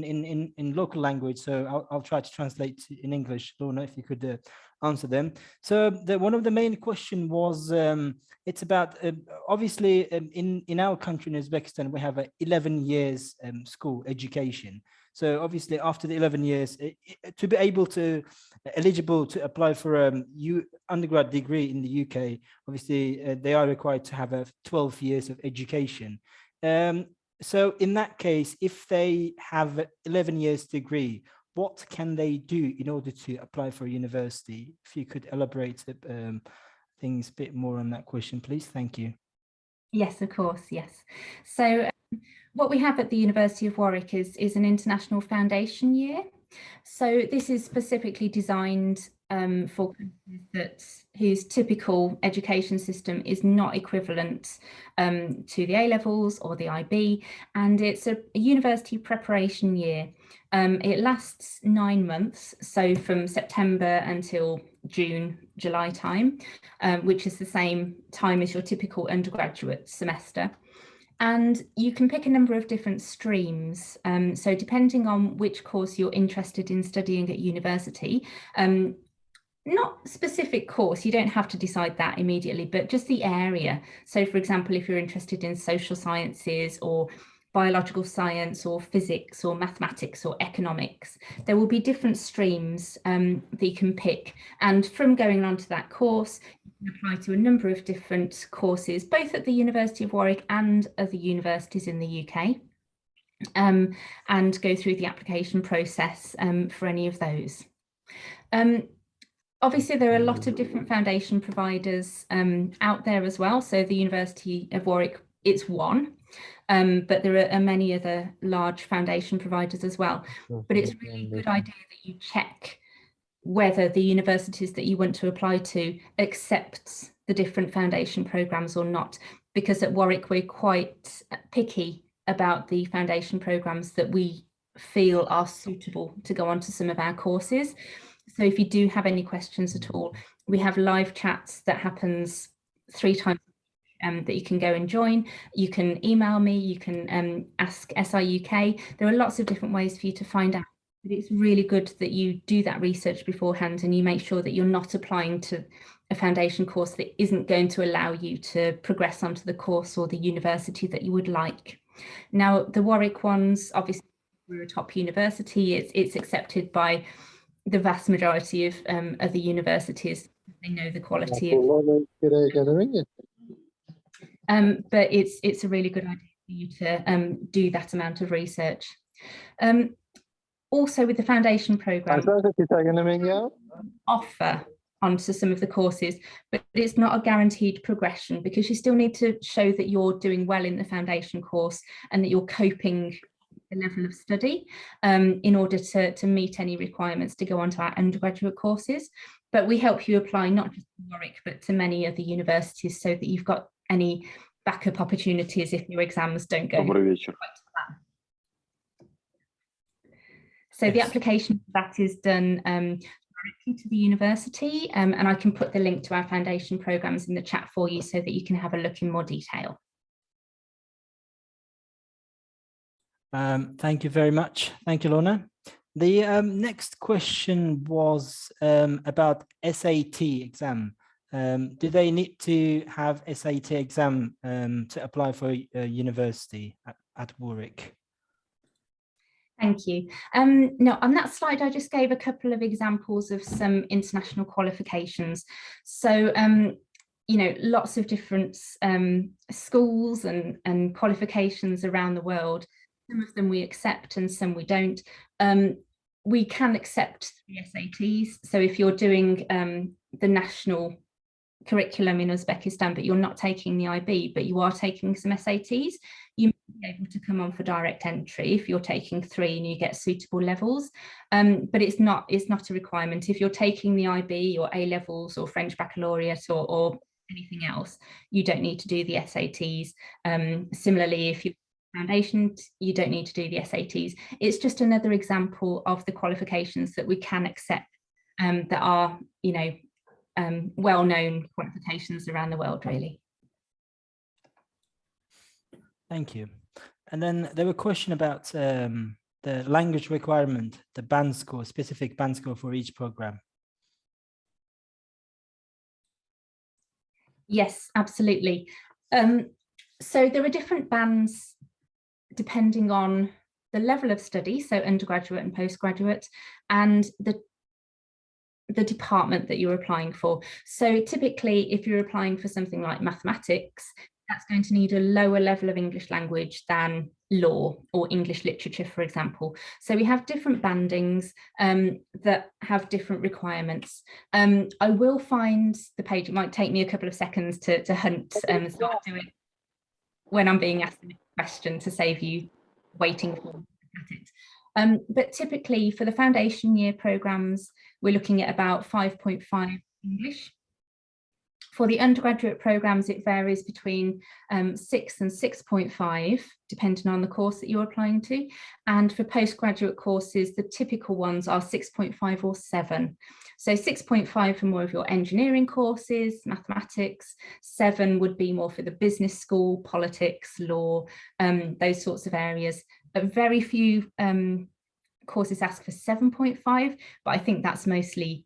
in local language, so I'll try to translate in English. Lorna, if you could answer them. So one of the main question was, it's about, obviously in our country, in Uzbekistan, we have 11 years school education. So obviously after the 11 years, to be able to, eligible to apply for a undergrad degree in the UK, obviously they are required to have 12 years of education. So in that case, if they have 11 years degree, what can they do in order to apply for university? If you could elaborate things a bit more on that question, please. Thank you. Yes, of course. Yes. So what we have at the University of Warwick is an international foundation year. So this is specifically designed for countries whose typical education system is not equivalent to the A-levels or the IB, and it's a university preparation year. It lasts 9 months, so from September until June, July time, which is the same time as your typical undergraduate semester. And you can pick a number of different streams. So depending on which course you're interested in studying at university, not specific course, you don't have to decide that immediately, but just the area. So for example, if you're interested in social sciences or biological science or physics or mathematics or economics, there will be different streams that you can pick. And from going on to that course, you can apply to a number of different courses, both at the University of Warwick and other universities in the UK, and go through the application process for any of those. Obviously, there are a lot of different foundation providers out there as well. So the University of Warwick, it's one. But there are many other large foundation providers as well. But it's a really good idea that you check whether the universities that you want to apply to accept the different foundation programs or not, because at Warwick we're quite picky about the foundation programs that we feel are suitable to go on to some of our courses. So if you do have any questions at all, we have live chats that happens 3 times that you can go and join. You can email me, you can ask SIUK. There are lots of different ways for you to find out, but it's really good that you do that research beforehand and you make sure that you're not applying to a foundation course that isn't going to allow you to progress onto the course or the university that you would like. Now, the Warwick ones, obviously we're a top university, it's accepted by the vast majority of other universities. They know the quality of but it's a really good idea for you to do that amount of research. Also with the foundation program, offer onto some of the courses, but it's not a guaranteed progression because you still need to show that you're doing well in the foundation course and that you're coping the level of study in order to meet any requirements to go on to our undergraduate courses. But we help you apply not just to Warwick, but to many other universities so that you've got any backup opportunities if your exams don't go quite to plan. So the application for that is done directly to the university, and I can put the link to our foundation programs in the chat for you so that you can have a look in more detail. Thank you very much. Thank you, Lorna. The next question was about SAT exam. Do they need to have SAT exam to apply for a university at Warwick? Thank you. No, on that slide, I just gave a couple of examples of some international qualifications. So, you know, lots of different schools and qualifications around the world. Some of them we accept and some we don't. We can accept the SATs. So if you're doing the national curriculum in Uzbekistan, but you're not taking the IB, but you are taking some SATs, you may be able to come on for direct entry if you're taking 3 and you get suitable levels. But it's not a requirement. If you're taking the IB or A-levels or French baccalaureate or anything else, you don't need to do the SATs. Similarly, if you're foundation, you don't need to do the SATs. It's just another example of the qualifications that we can accept that are, you know, well-known qualifications around the world, really. Thank you. And then there were a question about the language requirement, the band score, specific band score for each program. Yes, absolutely. So there are different bands depending on the level of study, so undergraduate and postgraduate, and the department that you're applying for. So typically, if you're applying for something like mathematics, that's going to need a lower level of English language than law or English literature, for example. So we have different bandings that have different requirements. I will find the page. It might take me a couple of seconds to hunt, so I'll do it when I'm being asked the question to save you waiting for it. But typically for the foundation year programs, we're looking at about 5.5 English. For the undergraduate programs, it varies between 6 and 6.5, depending on the course that you're applying to. And for postgraduate courses, the typical ones are 6.5 or 7. So 6.5 for more of your engineering courses, mathematics. 7 would be more for the business school, politics, law, those sorts of areas. Very few courses ask for 7.5, but I think that's mostly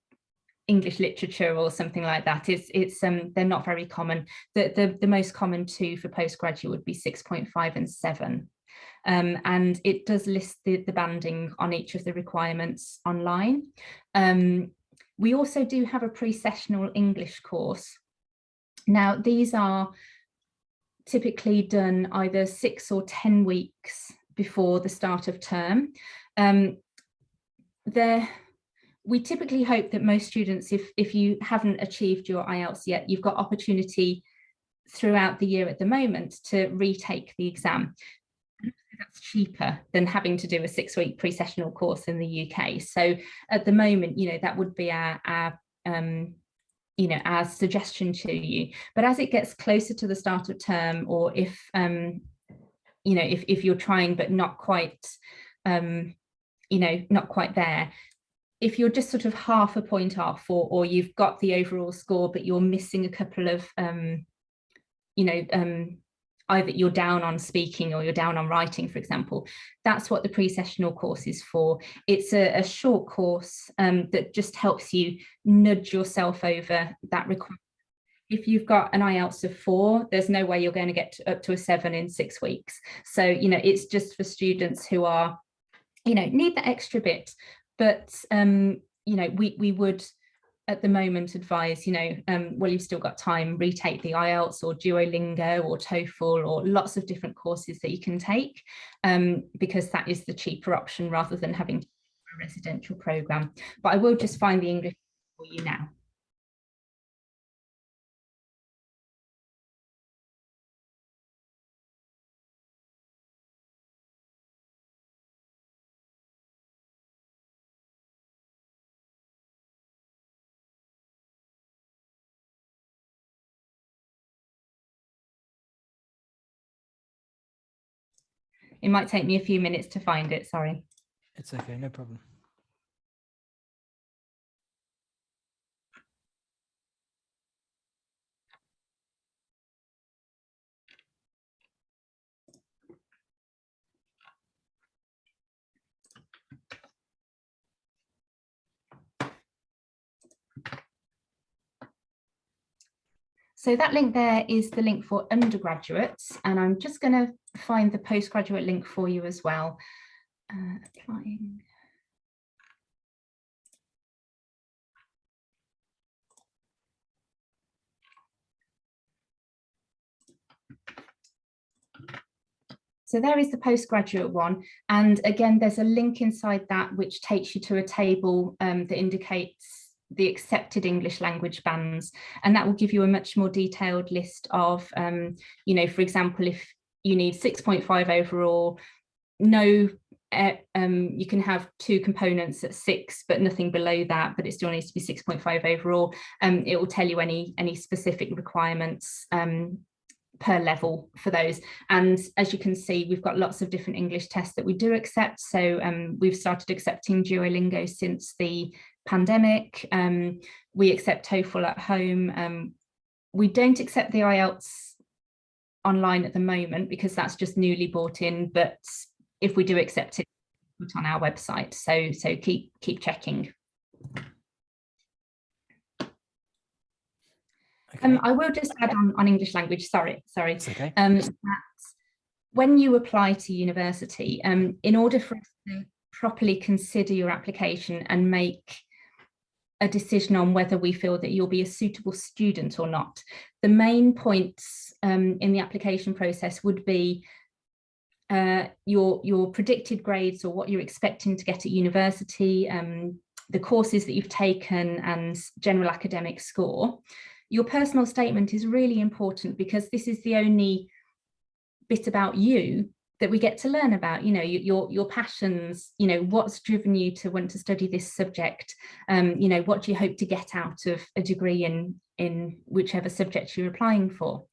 English literature or something like that. They're not very common. The most common two for postgraduate would be 6.5 and 7. And it does list the banding on each of the requirements online. We also do have a pre-sessional English course. Now, these are typically done either 6 or 10 weeks before the start of term. We typically hope that most students, if you haven't achieved your IELTS yet, you've got opportunity throughout the year at the moment to retake the exam. That's cheaper than having to do a 6-week pre-sessional course in the UK. So at the moment, that would be our suggestion to you. But as it gets closer to the start of term, or if you're trying but not quite, not quite there, if you're just sort of half a point off, or you've got the overall score, but you're missing a couple of, either you're down on speaking or you're down on writing, for example, that's what the pre-sessional course is for. It's a short course that just helps you nudge yourself over that requirement. If you've got an IELTS of 4, there's no way you're going to get up to a 7 in 6 weeks. So, it's just for students who are, need that extra bit. But, we would at the moment advise, well, you've still got time, retake the IELTS or Duolingo or TOEFL or lots of different courses that you can take, because that is the cheaper option rather than having a residential program. But I will just find the English for you now. It might take me a few minutes to find it, sorry. It's okay, no problem. So that link there is the link for undergraduates, and I'm just going to find the postgraduate link for you as well. Applying. So there is the postgraduate one. And again, there's a link inside that which takes you to a table that indicates the accepted English language bands, and that will give you a much more detailed list of, for example, if you need 6.5 overall, you can have 2 components at 6, but nothing below that, but it still needs to be 6.5 overall. It will tell you any specific requirements per level for those. And as you can see, we've got lots of different English tests that we do accept. So we've started accepting Duolingo since the pandemic. We accept TOEFL at home. We don't accept the IELTS online at the moment because that's just newly brought in, but if we do accept it, put on our website. So keep checking. Okay. I will just add on English language. Sorry. It's okay. That when you apply to university, in order for us to properly consider your application and make a decision on whether we feel that you'll be a suitable student or not, the main points in the application process would be your predicted grades or what you're expecting to get at university, the courses that you've taken, and general academic score. Your personal statement is really important because this is the only bit about you that we get to learn about, you know, your passions, you know, what's driven you to want to study this subject, you know, what do you hope to get out of a degree in whichever subject you're applying for.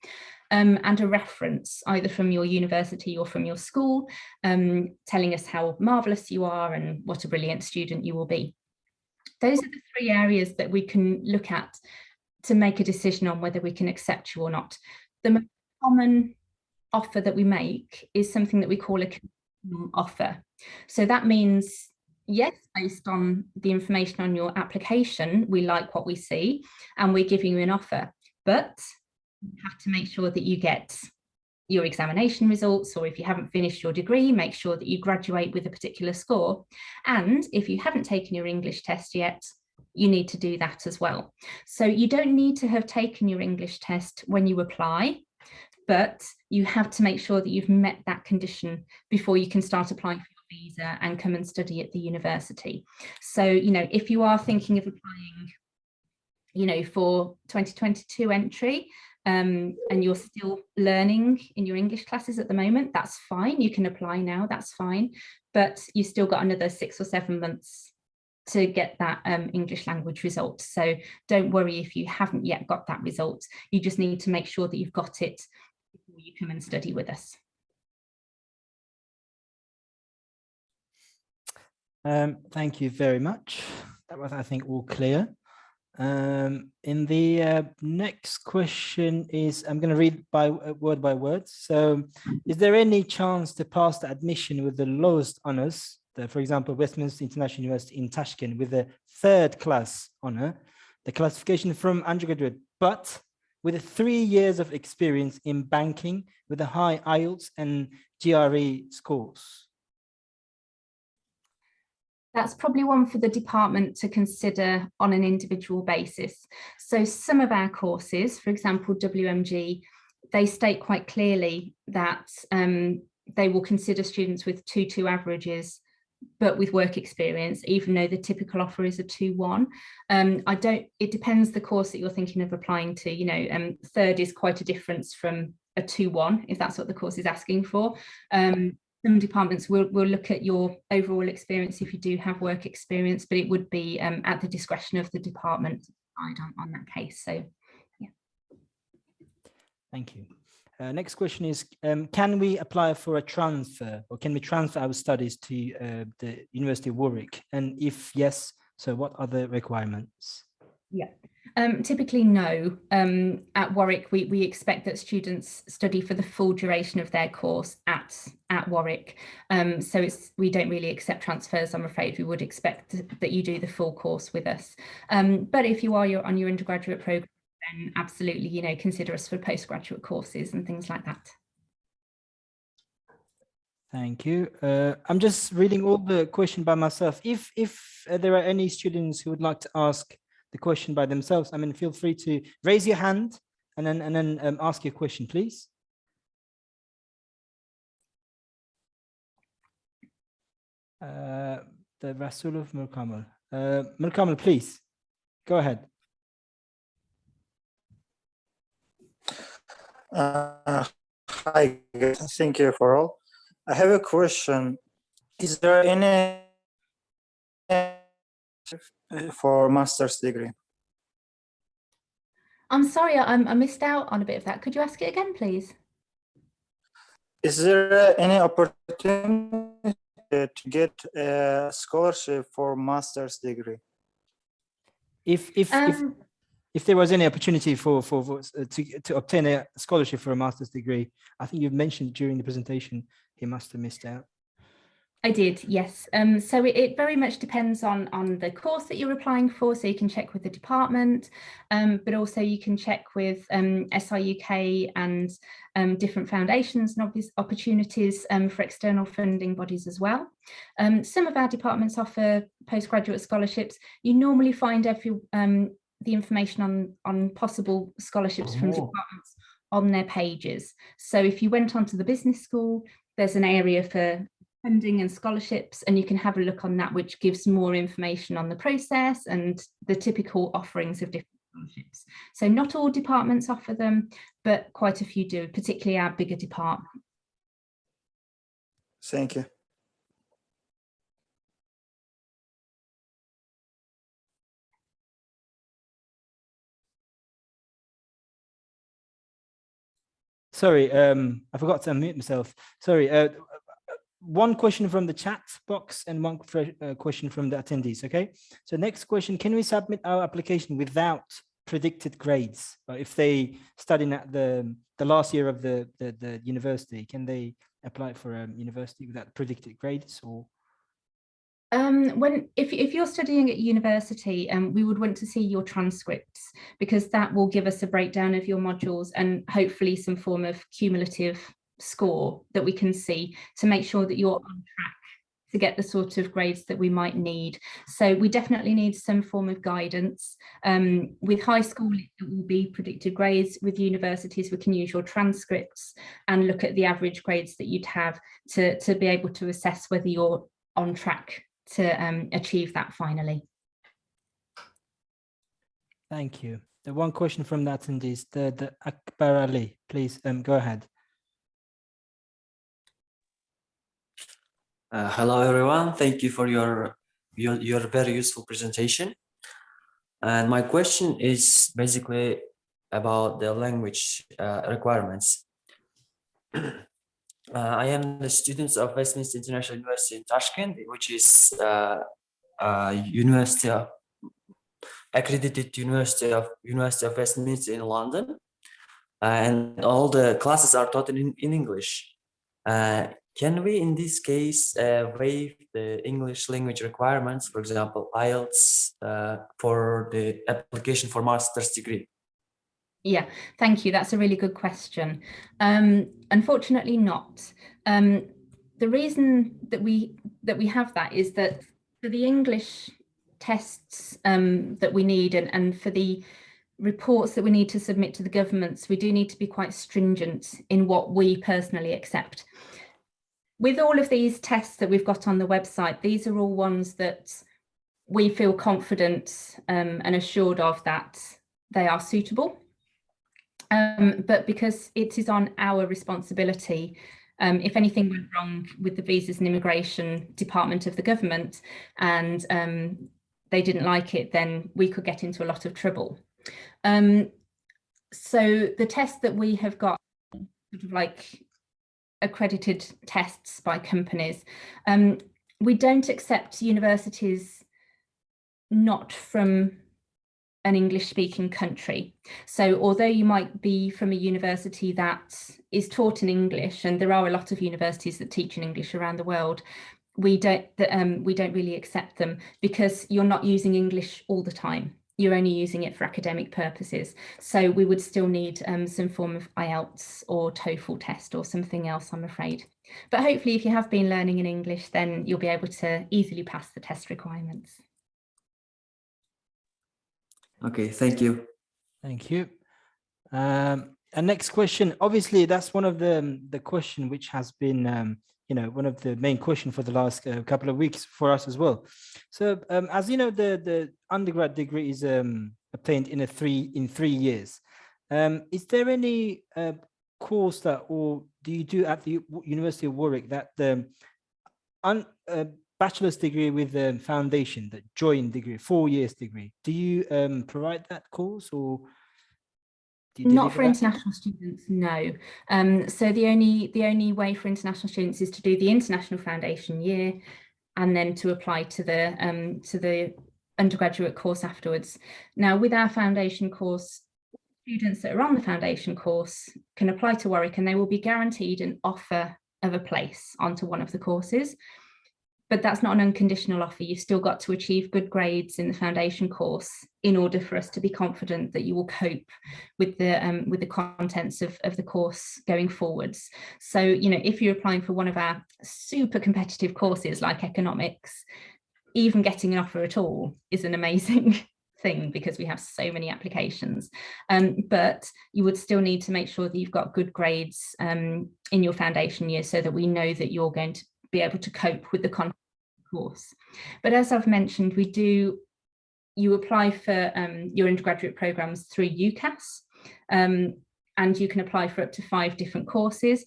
And a reference either from your university or from your school, telling us how marvelous you are and what a brilliant student you will be. Those are the three areas that we can look at to make a decision on whether we can accept you or not. The most common offer that we make is something that we call a conditional offer. So that means, yes, based on the information on your application, we like what we see and we're giving you an offer, but you have to make sure that you get your examination results, or if you haven't finished your degree, make sure that you graduate with a particular score. And if you haven't taken your English test yet, you need to do that as well. So you don't need to have taken your English test when you apply, but you have to make sure that you've met that condition before you can start applying for your visa and come and study at the university. So, you know, if you are thinking of applying, you know, for 2022 entry, and you're still learning in your English classes at the moment, that's fine. You can apply now, that's fine. But you've still got another 6 or 7 months to get that English language result. So don't worry if you haven't yet got that result. You just need to make sure that you've got it before you come and study with us. Thank you very much. That was, I think, all clear. In the next question is, I'm going to read word by word. So is there any chance to pass the admission with the lowest honors, for example, Westminster International University in Tashkent with a 3rd class honor, the classification from undergraduate, but with 3 years of experience in banking with a high IELTS and GRE scores? That's probably one for the department to consider on an individual basis. So some of our courses, for example, WMG, they state quite clearly that they will consider students with 2-2 averages, but with work experience, even though the typical offer is a 2-1. It depends the course that you're thinking of applying to, you know, 3rd is quite a difference from a 2-1, if that's what the course is asking for. Some departments will look at your overall experience if you do have work experience, but it would be at the discretion of the department to decide on that case. So, yeah. Thank you. Next question is, can we apply for a transfer, or can we transfer our studies to the University of Warwick? And if yes, so what are the requirements? Yeah. Typically, no. At Warwick, we expect that students study for the full duration of their course at Warwick. So we don't really accept transfers, I'm afraid. We would expect that you do the full course with us. But if you are on your undergraduate program, then absolutely, you know, consider us for postgraduate courses and things like that. Thank you. I'm just reading all the question by myself. If there are any students who would like to ask the question by themselves, I mean, feel free to raise your hand and then ask your question, please. The Rasulov Murkamal. Murkamal, please go ahead. Hi, guys. Thank you for all. I have a question. Is there any for master's degree? I'm sorry, I missed out on a bit of that. Could you ask it again, please? Is there any opportunity to get a scholarship for master's degree? If if there was any opportunity to obtain a scholarship for a master's degree. I think you've mentioned during the presentation, he must have missed out. I did, yes. So it very much depends on the course that you're applying for. So you can check with the department, but also you can check with SRUK and different foundations and obvious opportunities for external funding bodies as well. Some of our departments offer postgraduate scholarships. You normally find the information on possible scholarships from departments on their pages. So if you went onto the business school, there's an area for funding and scholarships, and you can have a look on that, which gives more information on the process and the typical offerings of different scholarships. So not all departments offer them, but quite a few do, particularly our bigger department. Thank you. Sorry, I forgot to unmute myself. Sorry. One question from the chat box and one question from the attendees, okay? So next question, can we submit our application without predicted grades? If they studying at the last year of the university, can they apply for a university without predicted grades? Or if you're studying at university, we would want to see your transcripts, because that will give us a breakdown of your modules and hopefully some form of cumulative score that we can see to make sure that you're on track to get the sort of grades that we might need. So we definitely need some form of guidance. With high school, it will be predicted grades. With universities, we can use your transcripts and look at the average grades that you'd have to be able to assess whether you're on track to achieve that finally. thank you. The one question from the attendees, the Akbar Ali, please go ahead. Hello, everyone. Thank you for your very useful presentation. And my question is basically about the language requirements. I am the student of Westminster International University in Tashkent, which is accredited University of Westminster in London, and all the classes are taught in English. Can we, in this case, waive the English language requirements, for example, IELTS, for the application for master's degree? Yeah, thank you. That's a really good question. Unfortunately not. The reason that we have that is that for the English tests that we need and for the reports that we need to submit to the governments, we do need to be quite stringent in what we personally accept. With all of these tests that we've got on the website, these are all ones that we feel confident and assured of that they are suitable. But because it is on our responsibility, if anything went wrong with the Visas and Immigration Department of the government and they didn't like it, then we could get into a lot of trouble. So the tests that we have got, sort of like accredited tests by companies, we don't accept universities not from an English-speaking country. So although you might be from a university that is taught in English, and there are a lot of universities that teach in English around the world, we don't really accept them because you're not using English all the time. You're only using it for academic purposes. So we would still need some form of IELTS or TOEFL test or something else, I'm afraid. But hopefully if you have been learning in English, then you'll be able to easily pass the test requirements. Okay, thank you. Thank you. And next question, obviously that's one of the question which has been one of the main question for the last couple of weeks for us as well. So as you know, the undergrad degree is obtained in 3 years. Is there any course that, or do you do at the University of Warwick that bachelor's degree with a foundation, that joint degree, 4 years degree? Do you provide that course, or do you not for that? International students? No. So the only way for international students is to do the international foundation year, and then to apply to the undergraduate course afterwards. Now, with our foundation course, students that are on the foundation course can apply to Warwick and they will be guaranteed an offer of a place onto one of the courses. But that's not an unconditional offer. You've still got to achieve good grades in the foundation course in order for us to be confident that you will cope with the contents of the course going forwards. So, you know, if you're applying for one of our super competitive courses like economics, even getting an offer at all is an amazing thing because we have so many applications. But you would still need to make sure that you've got good grades in your foundation year so that we know that you're going to be able to cope with the content of the course. But as I've mentioned, you apply for your undergraduate programs through UCAS, and you can apply for up to 5 different courses.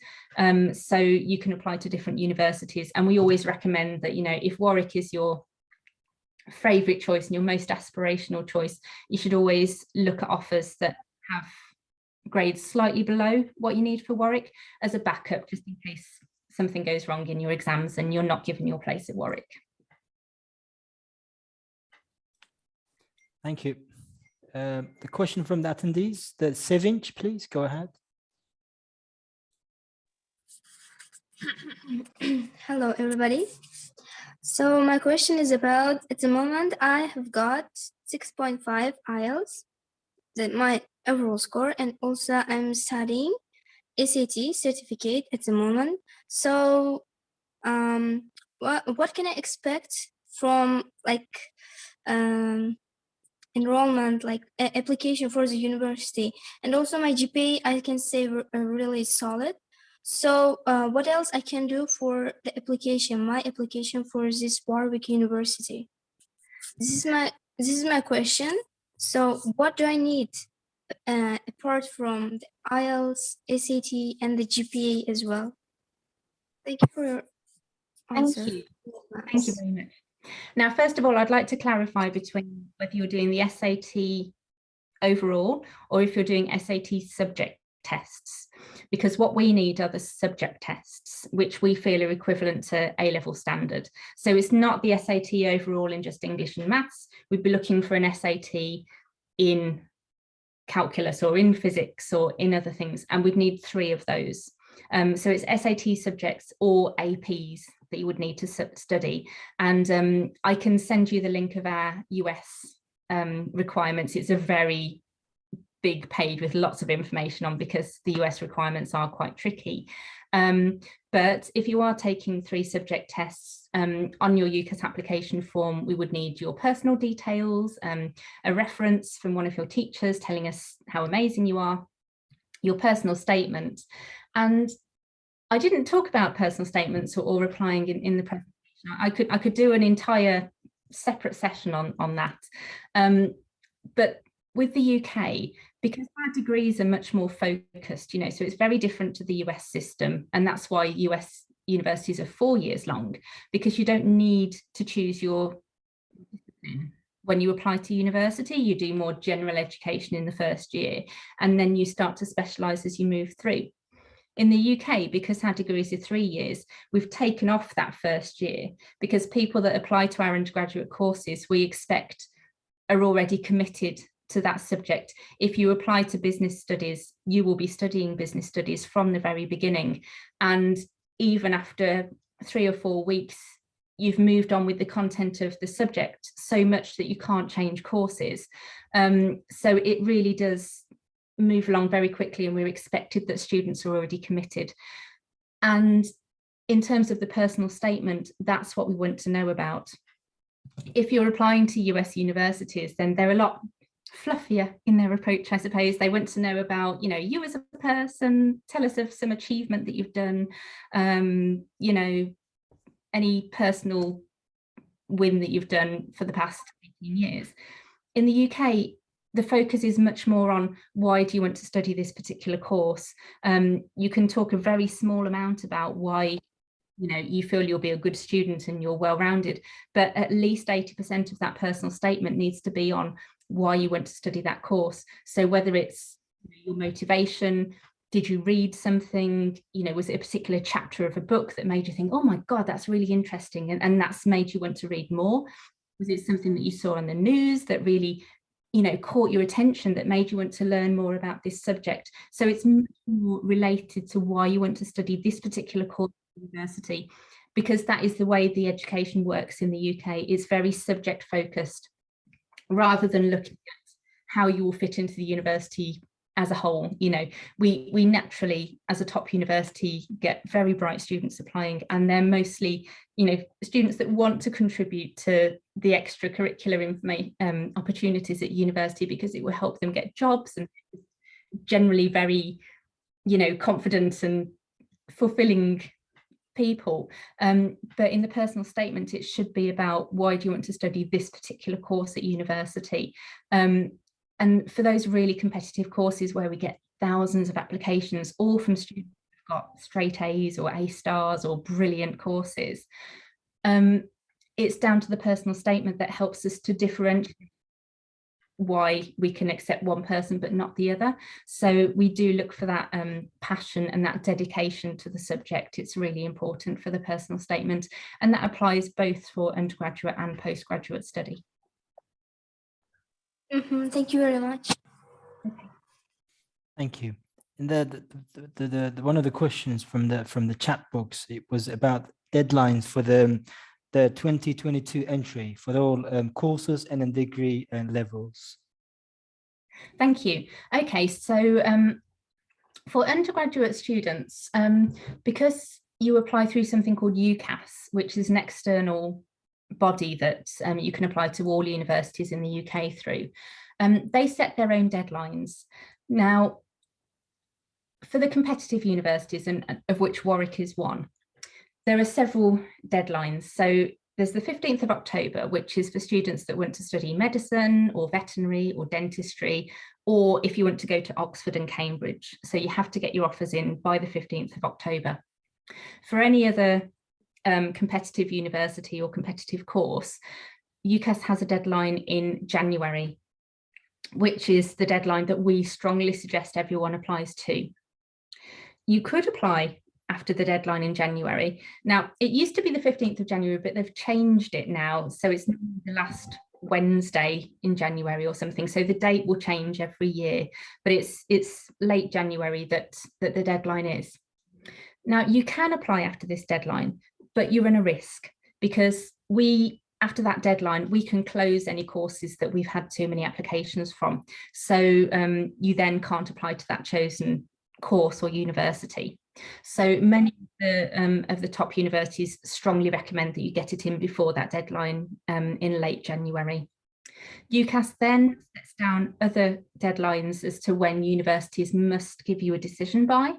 So you can apply to different universities. And we always recommend that, you know, if Warwick is your favourite choice and your most aspirational choice, you should always look at offers that have grades slightly below what you need for Warwick as a backup, just in case something goes wrong in your exams and you're not given your place at Warwick. Thank you. The question from the attendees, the Sevinch, please go ahead. Hello, everybody. So my question is about, at the moment, I have got 6.5 IELTS, my overall score, and also I'm studying SAT certificate at the moment. So what can I expect from like enrollment, like application for the university? And also my GPA, I can say really solid. So what else I can do for the application, my application for this Warwick University? This is my question. So what do I need apart from the IELTS, SAT, and the GPA as well? Thank you for your answer. Thank you. Thank you very much. Now, first of all, I'd like to clarify between whether you're doing the SAT overall or if you're doing SAT subject tests, because what we need are the subject tests, which we feel are equivalent to A-level standard. So it's not the SAT overall in just English and maths. We'd be looking for an SAT in calculus or in physics or in other things, and we'd need 3 of those. So it's SAT subjects or APs that you would need to study. And I can send you the link of our US requirements. It's a very big page with lots of information on, because the US requirements are quite tricky. But if you are taking 3 subject tests on your UCAS application form, we would need your personal details, a reference from one of your teachers telling us how amazing you are, your personal statement. And I didn't talk about personal statements or replying in the presentation. I could do an entire separate session on that. But with the UK, because our degrees are much more focused, you know, so it's very different to the US system. And that's why US universities are 4 years long, because you don't need to choose your discipline. When you apply to university, you do more general education in the first year, and then you start to specialise as you move through. In the UK, because our degrees are 3 years, we've taken off that first year, because people that apply to our undergraduate courses, we expect are already committed to that subject. If you apply to business studies, you will be studying business studies from the very beginning. And even after 3 or 4 weeks, you've moved on with the content of the subject so much that you can't change courses. So it really does move along very quickly, and we're expected that students are already committed. And in terms of the personal statement, that's what we want to know about. If you're applying to US universities, then they're a lot fluffier in their approach, I suppose. They want to know about, you know, you as a person, tell us of some achievement that you've done, you know, any personal win that you've done for the past 18 years. In the UK, the focus is much more on why do you want to study this particular course. You can talk a very small amount about why, you know, you feel you'll be a good student and you're well-rounded, but at least 80% of that personal statement needs to be on why you want to study that course. So whether it's your motivation, did you read something, you know, was it a particular chapter of a book that made you think, oh my God, that's really interesting, and that's made you want to read more? Was it something that you saw on the news that really, you know, caught your attention, that made you want to learn more about this subject? So it's much more related to why you want to study this particular course at university, because that is the way the education works in the UK. It's very subject focused, rather than looking at how you will fit into the university as a whole. You know, we naturally, as a top university, get very bright students applying, and they're mostly, you know, students that want to contribute to the extracurricular opportunities at university, because it will help them get jobs, and generally very, you know, confident and fulfilling people. But in the personal statement, it should be about, why do you want to study this particular course at university? And for those really competitive courses where we get thousands of applications, all from students who've got straight A's or A stars or brilliant courses, it's down to the personal statement that helps us to differentiate why we can accept one person but not the other. So we do look for that passion and that dedication to the subject. It's really important for the personal statement, and that applies both for undergraduate and postgraduate study. Thank you very much. Thank you. And the one of the questions from the chat box, it was about deadlines for the 2022 entry for all courses and in degree levels. Thank you. Okay, so for undergraduate students, because you apply through something called UCAS, which is an external body that you can apply to all universities in the UK through, they set their own deadlines. Now, for the competitive universities, and of which Warwick is one, there are several deadlines. So there's the 15th of October, which is for students that want to study medicine or veterinary or dentistry, or if you want to go to Oxford and Cambridge. So you have to get your offers in by the 15th of October. For any other competitive university or competitive course, UCAS has a deadline in January, which is the deadline that we strongly suggest everyone applies to. You could apply after the deadline in January. Now, it used to be the 15th of January, but they've changed it now. So it's the last Wednesday in January or something. So the date will change every year, but it's late January that the deadline is. Now, you can apply after this deadline, but you run a risk, because after that deadline, we can close any courses that we've had too many applications from. So you then can't apply to that chosen course or university. So many of the top universities strongly recommend that you get it in before that deadline in late January. UCAS then sets down other deadlines as to when universities must give you a decision by.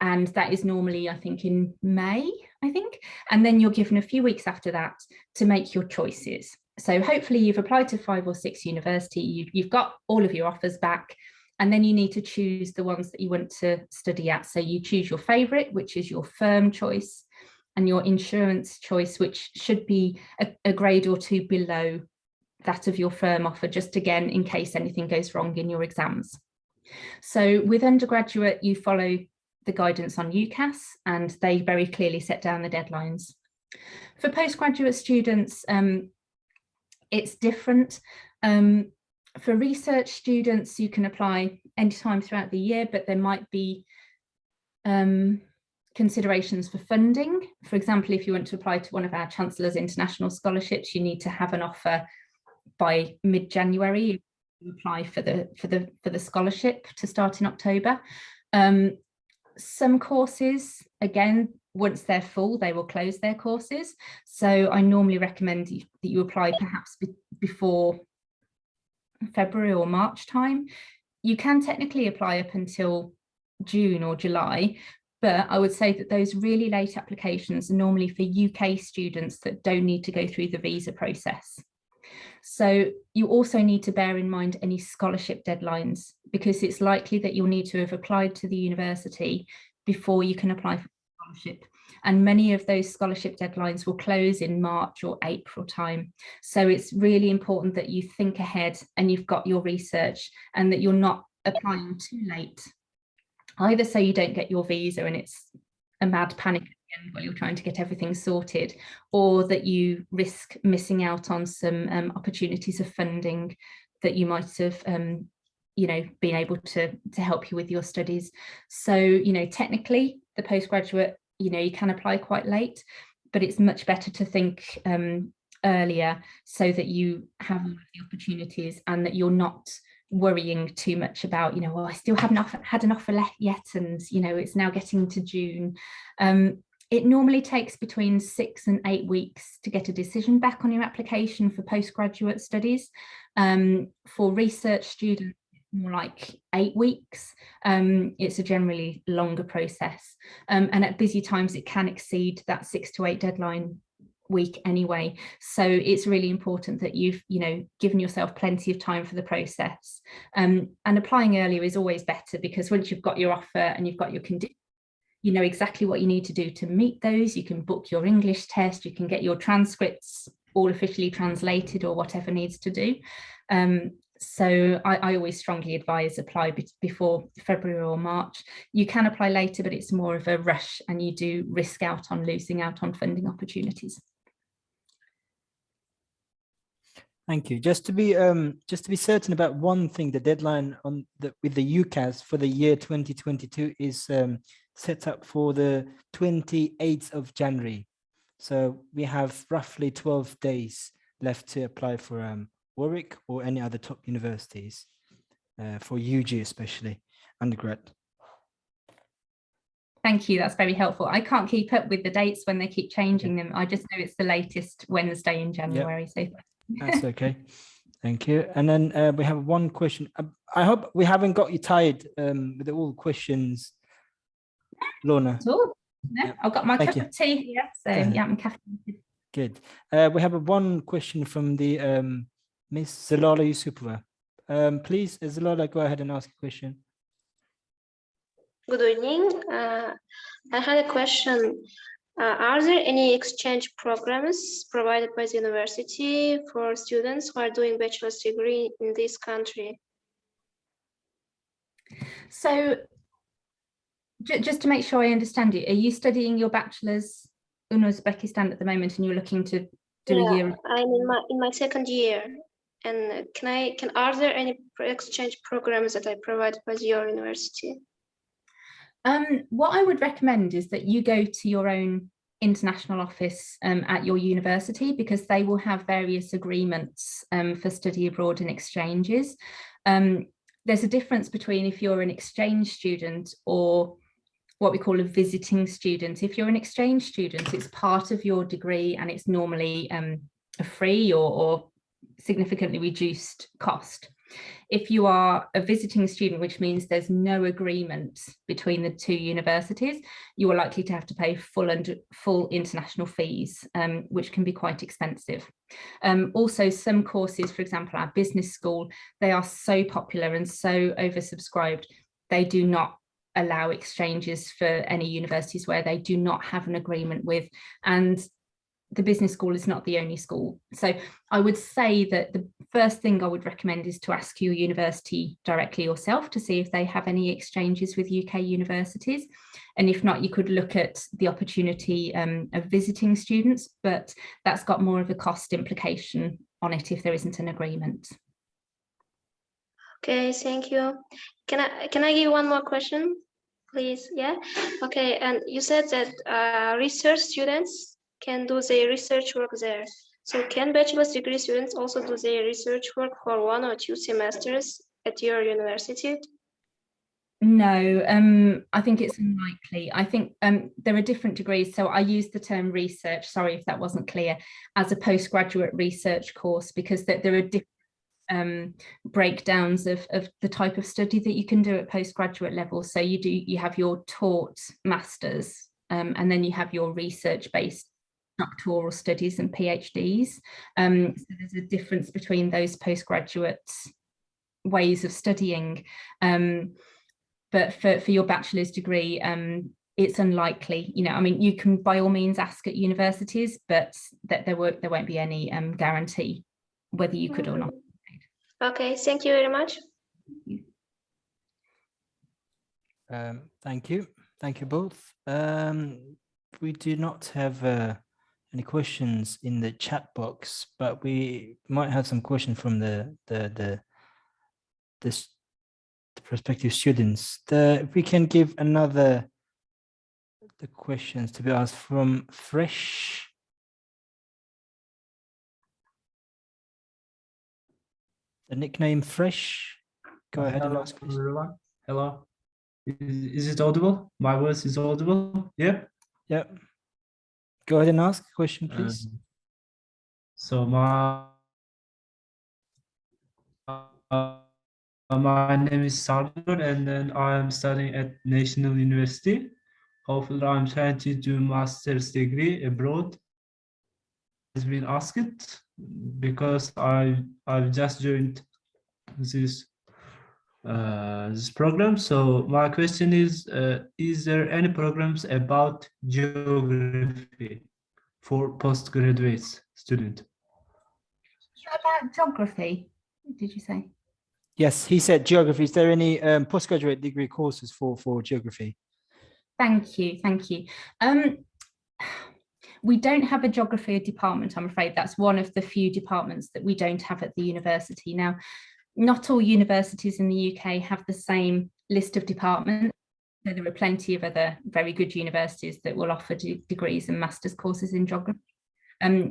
And that is normally, I think, in May, and then you're given a few weeks after that to make your choices. So hopefully you've applied to 5 or 6 universities, you've got all of your offers back, and then you need to choose the ones that you want to study at. So you choose your favourite, which is your firm choice, and your insurance choice, which should be a grade or 2 below that of your firm offer, just again, in case anything goes wrong in your exams. So with undergraduate, you follow the guidance on UCAS, and they very clearly set down the deadlines. For postgraduate students, it's different. For research students, you can apply anytime throughout the year, but there might be considerations for funding. For example, if you want to apply to one of our Chancellor's international scholarships, you need to have an offer by mid-January. You apply for the scholarship to start in October. Some courses, again, once they're full, they will close their courses. So I normally recommend that you apply perhaps before February or March time. You can technically apply up until June or July, but I would say that those really late applications are normally for UK students that don't need to go through the visa process. So you also need to bear in mind any scholarship deadlines, because it's likely that you'll need to have applied to the university before you can apply for a scholarship. And many of those scholarship deadlines will close in March or April time. So it's really important that you think ahead and you've got your research, and that you're not applying too late, either so you don't get your visa and it's a mad panic end while you're trying to get everything sorted, or that you risk missing out on some opportunities of funding that you might have you know, been able to help you with your studies. So, you know, technically the postgraduate, you know, you can apply quite late, but it's much better to think earlier so that you have all of the opportunities and that you're not worrying too much about, you know, well, I still haven't had an offer yet, and you know, it's now getting to June. It normally takes between 6 and 8 weeks to get a decision back on your application for postgraduate studies. For research students, more like 8 weeks. It's a generally longer process, and at busy times it can exceed that 6 to 8 deadline week anyway. So it's really important that you've, you know, given yourself plenty of time for the process. And applying earlier is always better, because once you've got your offer and you've got your conditions, you know exactly what you need to do to meet those. You can book your English test, you can get your transcripts all officially translated or whatever needs to do. So I always strongly advise apply before February or March. You can apply later, but it's more of a rush and you do risk out on losing out on funding opportunities. Thank you. Just to be certain about one thing, the deadline on with the UCAS for the year 2022 is set up for the 28th of January. So we have roughly 12 days left to apply for Warwick or any other top universities, for UG especially, undergrad. Thank you, that's very helpful. I can't keep up with the dates when they keep changing them. I just know it's the latest Wednesday in January. Yep. So that's okay. Thank you. And then we have one question. I hope we haven't got you tired with all questions, Lorna. No, yeah. I've got my Thank cup of tea here, so yeah, I'm caffeinated. Good. We have one question from the Miss Zalala Yusupova. Please, Zalala, go ahead and ask a question. Good evening. I had a question. Are there any exchange programs provided by the university for students who are doing bachelor's degree in this country? So just to make sure I understand you, are you studying your bachelor's in Uzbekistan at the moment and you're looking to do a year? I'm in my second year. And are there any exchange programs that are provided by your university? What I would recommend is that you go to your own international office at your university, because they will have various agreements for study abroad and exchanges. There's a difference between if you're an exchange student or what we call a visiting student. If you're an exchange student, it's part of your degree and it's normally a free or significantly reduced cost. If you are a visiting student, which means there's no agreement between the two universities, you are likely to have to pay full international fees, which can be quite expensive. Also, some courses, for example, our business school, they are so popular and so oversubscribed, they do not allow exchanges for any universities where they do not have an agreement with. And the business school is not the only school. So I would say that the first thing I would recommend is to ask your university directly yourself to see if they have any exchanges with UK universities. And if not, you could look at the opportunity of visiting students, but that's got more of a cost implication on it if there isn't an agreement. Okay, thank you. Can I give one more question, please? Yeah. Okay, and you said that research students can do their research work there. So can bachelor's degree students also do their research work for 1 or 2 semesters at your university? No, I think it's unlikely. I think there are different degrees. So I use the term research, sorry if that wasn't clear, as a postgraduate research course, because there are different breakdowns of the type of study that you can do at postgraduate level. So you have your taught masters, and then you have your research-based doctoral studies and PhDs. So there's a difference between those postgraduate ways of studying. But for your bachelor's degree, it's unlikely. You know, I mean, you can by all means ask at universities, but that there won't be any guarantee whether you could or not. Okay, thank you very much. Thank you both. we do not have any questions in the chat box, but we might have some questions from the prospective students. If we can give the questions to be asked from Fresh. The nickname Fresh. Go ahead and ask. Everyone. Hello. Is it audible? My voice is audible? Yeah. Yep. Go ahead and ask a question, please. So my name is Sardar, and then I am studying at National University. Hopefully, I'm trying to do master's degree abroad. Has been asked because I've just joined this program. So my question is there any programs about geography for postgraduate student? About geography, did you say? Yes, he said geography. Is there any postgraduate degree courses for geography? Thank you, thank you. We don't have a geography department, I'm afraid. That's one of the few departments that we don't have at the university. Now, not all universities in the UK have the same list of departments. So there are plenty of other very good universities that will offer degrees and master's courses in geography.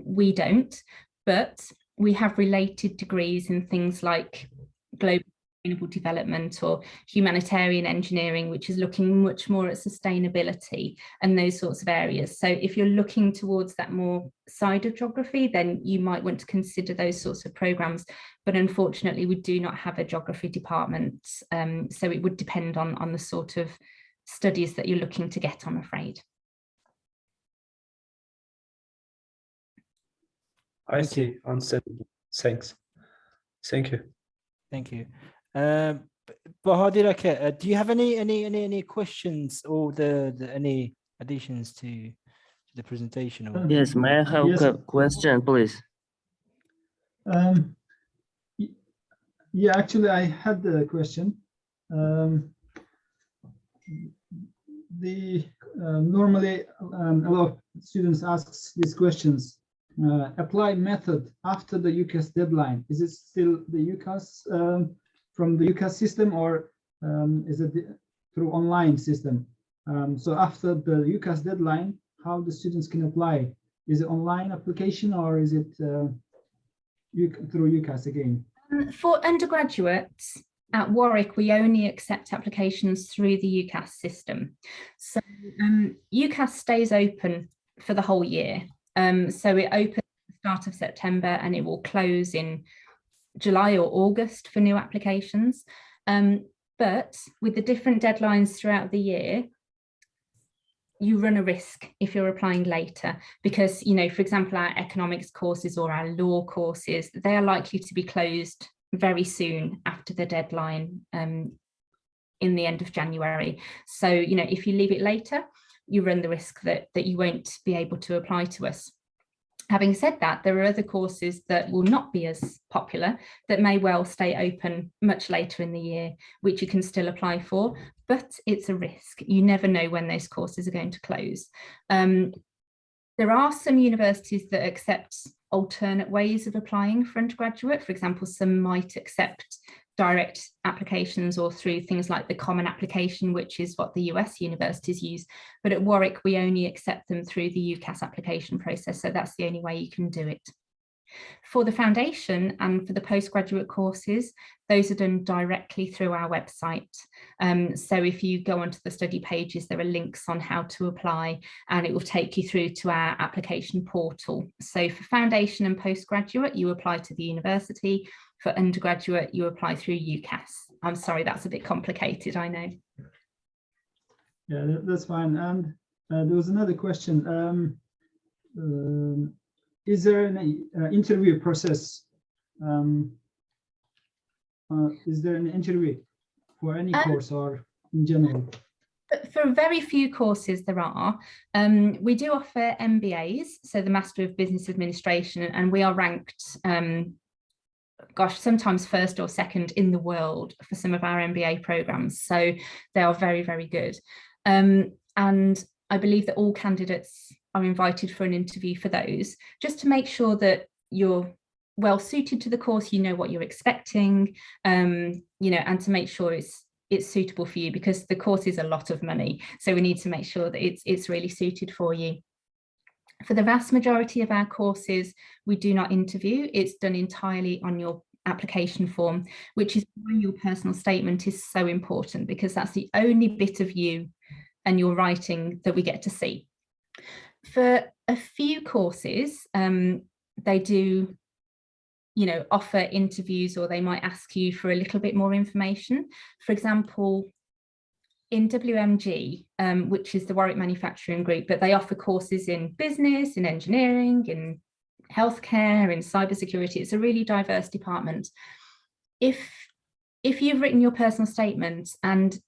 We don't, but we have related degrees in things like global sustainable development or humanitarian engineering, which is looking much more at sustainability and those sorts of areas. So if you're looking towards that more side of geography, then you might want to consider those sorts of programs. But unfortunately, we do not have a geography department. So it would depend on the sort of studies that you're looking to get, I'm afraid. I see. Understandable. Thanks. Thank you. Thank you. Bahadir, do you have any questions or any additions to the presentation? Or? Yes, may I have a question, please? Yeah, actually, I had the question. Normally, a lot of students ask these questions. Apply method after the UCAS deadline. Is it still the UCAS from the UCAS system, or is it through online system? So after the UCAS deadline, how the students can apply? Is it online application or is it through UCAS again? For undergraduates at Warwick, we only accept applications through the UCAS system. So UCAS stays open for the whole year. So it opens at the start of September and it will close in July or August for new applications. But with the different deadlines throughout the year, you run a risk if you're applying later because, you know, for example, our economics courses or our law courses, they are likely to be closed very soon after the deadline in the end of January. So, you know, if you leave it later, you run the risk that you won't be able to apply to us. Having said that, there are other courses that will not be as popular that may well stay open much later in the year, which you can still apply for, but it's a risk. You never know when those courses are going to close. There are some universities that accept alternate ways of applying for undergraduate. For example, some might accept direct applications or through things like the Common Application, which is what the US universities use. But at Warwick, we only accept them through the UCAS application process. So that's the only way you can do it. For the foundation and for the postgraduate courses, those are done directly through our website. So if you go onto the study pages, there are links on how to apply and it will take you through to our application portal. So for foundation and postgraduate, you apply to the university. For undergraduate, you apply through UCAS. I'm sorry, that's a bit complicated, I know. Yeah, that's fine. And there was another question. Is there an interview process? Is there an interview for any course or in general? For very few courses there are. We do offer MBAs, so the Master of Business Administration, and we are ranked gosh, sometimes first or second in the world for some of our MBA programs. So they are very, very good. And I believe that all candidates are invited for an interview for those, just to make sure that you're well suited to the course, you know what you're expecting, you know, and to make sure it's suitable for you, because the course is a lot of money. So we need to make sure that it's really suited for you. For the vast majority of our courses, we do not interview. It's done entirely on your application form, which is why your personal statement is so important, because that's the only bit of you and your writing that we get to see. For a few courses, they do, you know, offer interviews, or they might ask you for a little bit more information. For example, in WMG, which is the Warwick Manufacturing Group, but they offer courses in business, in engineering, in healthcare, in cybersecurity. It's a really diverse department. If you've written your personal statement and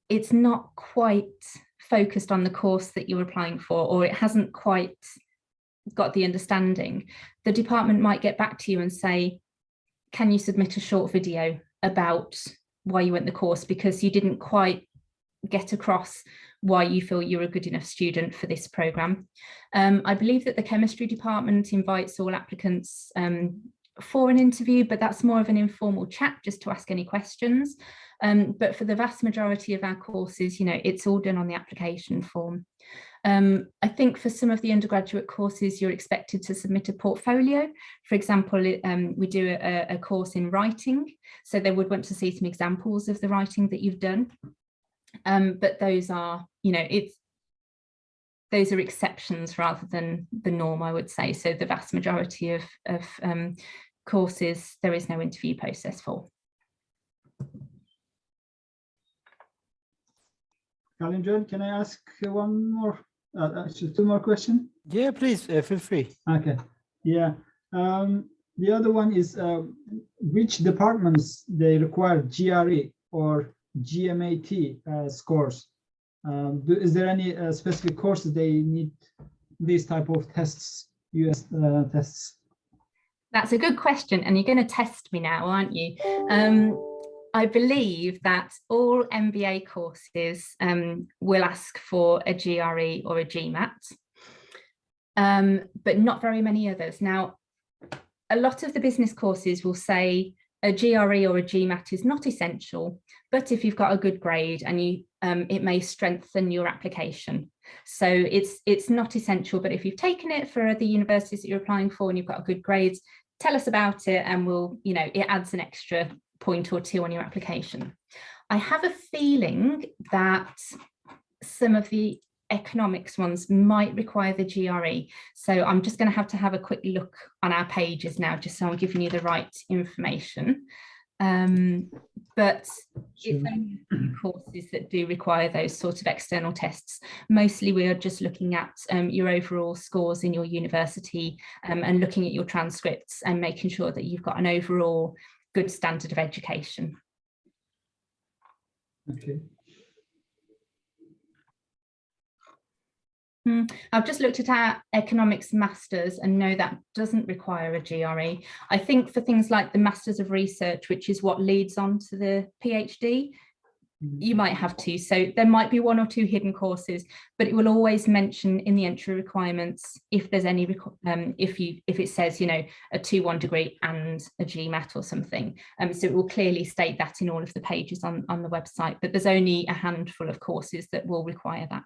it's not quite focused on the course that you're applying for, or it hasn't quite got the understanding, the department might get back to you and say, can you submit a short video about why you went the course, because you didn't quite get across why you feel you're a good enough student for this programme. I believe that the chemistry department invites all applicants for an interview, but that's more of an informal chat just to ask any questions. But for the vast majority of our courses, you know, it's all done on the application form. I think for some of the undergraduate courses, you're expected to submit a portfolio. For example, we do a course in writing, so they would want to see some examples of the writing that you've done. But those are, you know, those are exceptions rather than the norm, I would say. So the vast majority of courses, there is no interview process for. Kalimjan, can I ask one more, actually 2 more questions? Yeah, please, feel free. Okay, yeah. The other one is which departments they require GRE or GMAT scores? Is there any specific courses they need these type of tests, US tests? That's a good question, and you're going to test me now, aren't you? I believe that all MBA courses will ask for a GRE or a GMAT, but not very many others. Now, a lot of the business courses will say a GRE or a GMAT is not essential, but if you've got a good grade and you, it may strengthen your application. So it's not essential, but if you've taken it for the universities that you're applying for and you've got a good grades, tell us about it and we'll, you know, it adds an extra point or 2 on your application. I have a feeling that some of the economics ones might require the GRE. So I'm just going to have a quick look on our pages now, just so I'm giving you the right information. But it's only a few courses that do require those sort of external tests. Mostly we are just looking at your overall scores in your university and looking at your transcripts and making sure that you've got an overall good standard of education. Okay. I've just looked at our economics masters and know that doesn't require a GRE. I think for things like the Masters of Research, which is what leads on to the PhD, you might have to. So there might be 1 or 2 hidden courses, but it will always mention in the entry requirements if there's any, if it says, you know, a 2-1 degree and a GMAT or something. So it will clearly state that in all of the pages on the website, but there's only a handful of courses that will require that.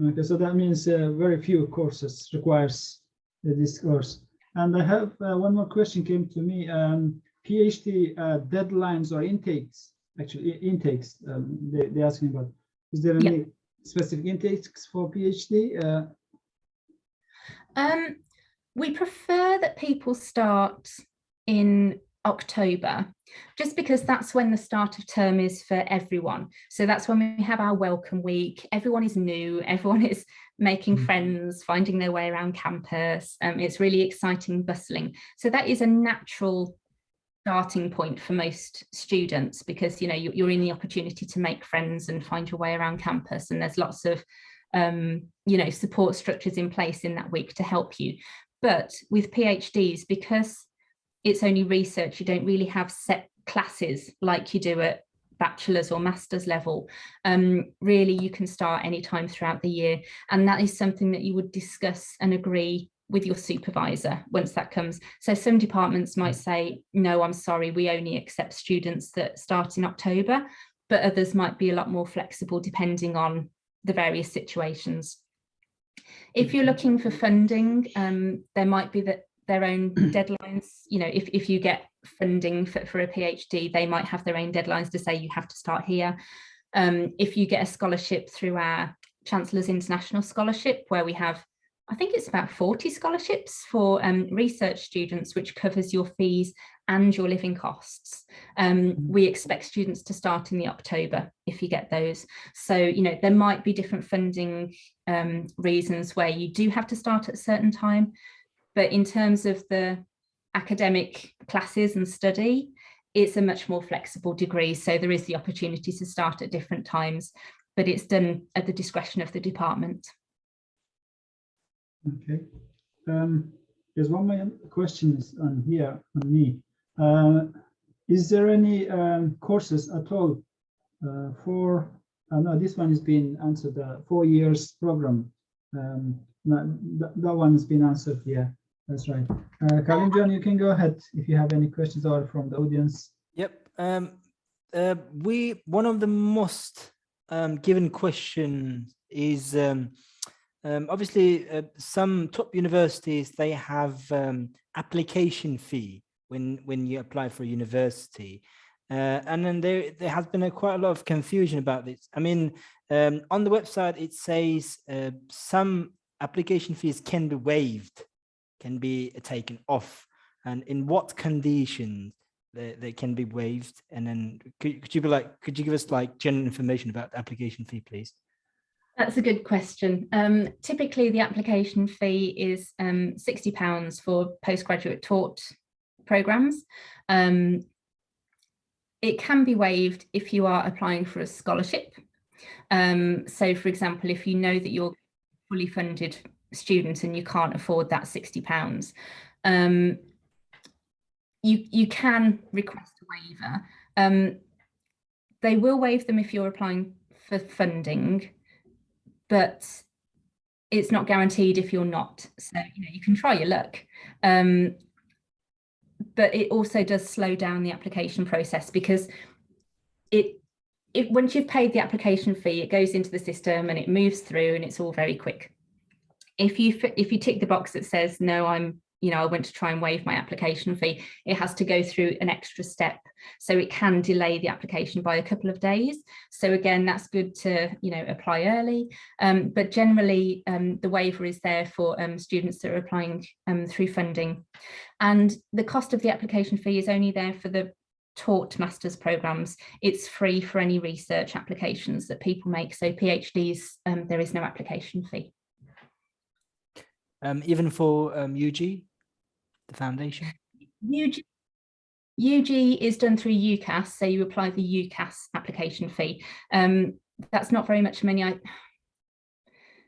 Okay, so that means very few courses requires this course. And I have one more question came to me. PhD deadlines or intakes, actually intakes they asking about. Is there any specific intakes for PhD? We prefer that people start in October, just because that's when the start of term is for everyone. So that's when we have our welcome week. Everyone is new, everyone is making friends, finding their way around campus. It's really exciting, bustling. So that is a natural starting point for most students, because, you know, you're in the opportunity to make friends and find your way around campus, and there's lots of you know, support structures in place in that week to help you. But with PhDs, because it's only research, you don't really have set classes like you do at bachelor's or master's level, really you can start anytime throughout the year. And that is something that you would discuss and agree with your supervisor once that comes. So some departments might say, no, I'm sorry, we only accept students that start in October, but others might be a lot more flexible depending on the various situations. If you're looking for funding, there might be their own deadlines. You know, if you get funding for a PhD, they might have their own deadlines to say you have to start here. If you get a scholarship through our Chancellor's International Scholarship, where we have, I think it's about 40 scholarships for research students, which covers your fees and your living costs. We expect students to start in the October if you get those. So, you know, there might be different funding reasons where you do have to start at a certain time. But in terms of the academic classes and study, it's a much more flexible degree. So there is the opportunity to start at different times, but it's done at the discretion of the department. Okay. There's one more question on here on me. Is there any courses at all for, no, this one has been answered, 4 years program. That one has been answered, yeah, that's right. Kalimjan, you can go ahead if you have any questions or from the audience. Yep. One of the most given questions is obviously some top universities, they have application fee when you apply for a university, and then there has been quite a lot of confusion about this. I mean, on the website it says some application fees can be waived, can be taken off, and in what conditions they can be waived. And then could you give us like general information about the application fee, please? That's a good question. Typically, the application fee is £60 for postgraduate taught programmes. It can be waived if you are applying for a scholarship. So, for example, if you know that you're a fully funded student and you can't afford that £60, you can request a waiver. They will waive them if you're applying for funding, but it's not guaranteed if you're not. So, you know, you can try your luck. But it also does slow down the application process, because once you've paid the application fee, it goes into the system and it moves through and it's all very quick. If you tick the box that says, no, I want to try and waive my application fee, it has to go through an extra step. So it can delay the application by a couple of days. So again, that's good to, you know, apply early. But generally, the waiver is there for students that are applying through funding. And the cost of the application fee is only there for the taught master's programs. It's free for any research applications that people make. So PhDs, there is no application fee. Even for UG, the foundation? UG is done through UCAS, so you apply the UCAS application fee. That's not very much money.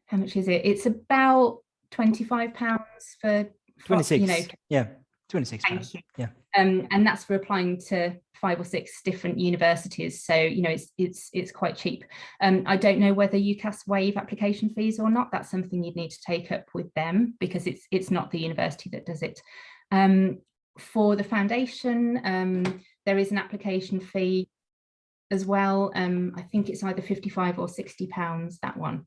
How much is it? It's about £25 for 26. You know, yeah, 26. Thank you. Yeah. And that's for applying to 5 or 6 different universities. So, you know, it's quite cheap. I don't know whether UCAS waive application fees or not. That's something you'd need to take up with them, because it's not the university that does it. For the foundation, there is an application fee as well. I think it's either £55 or £60, that one.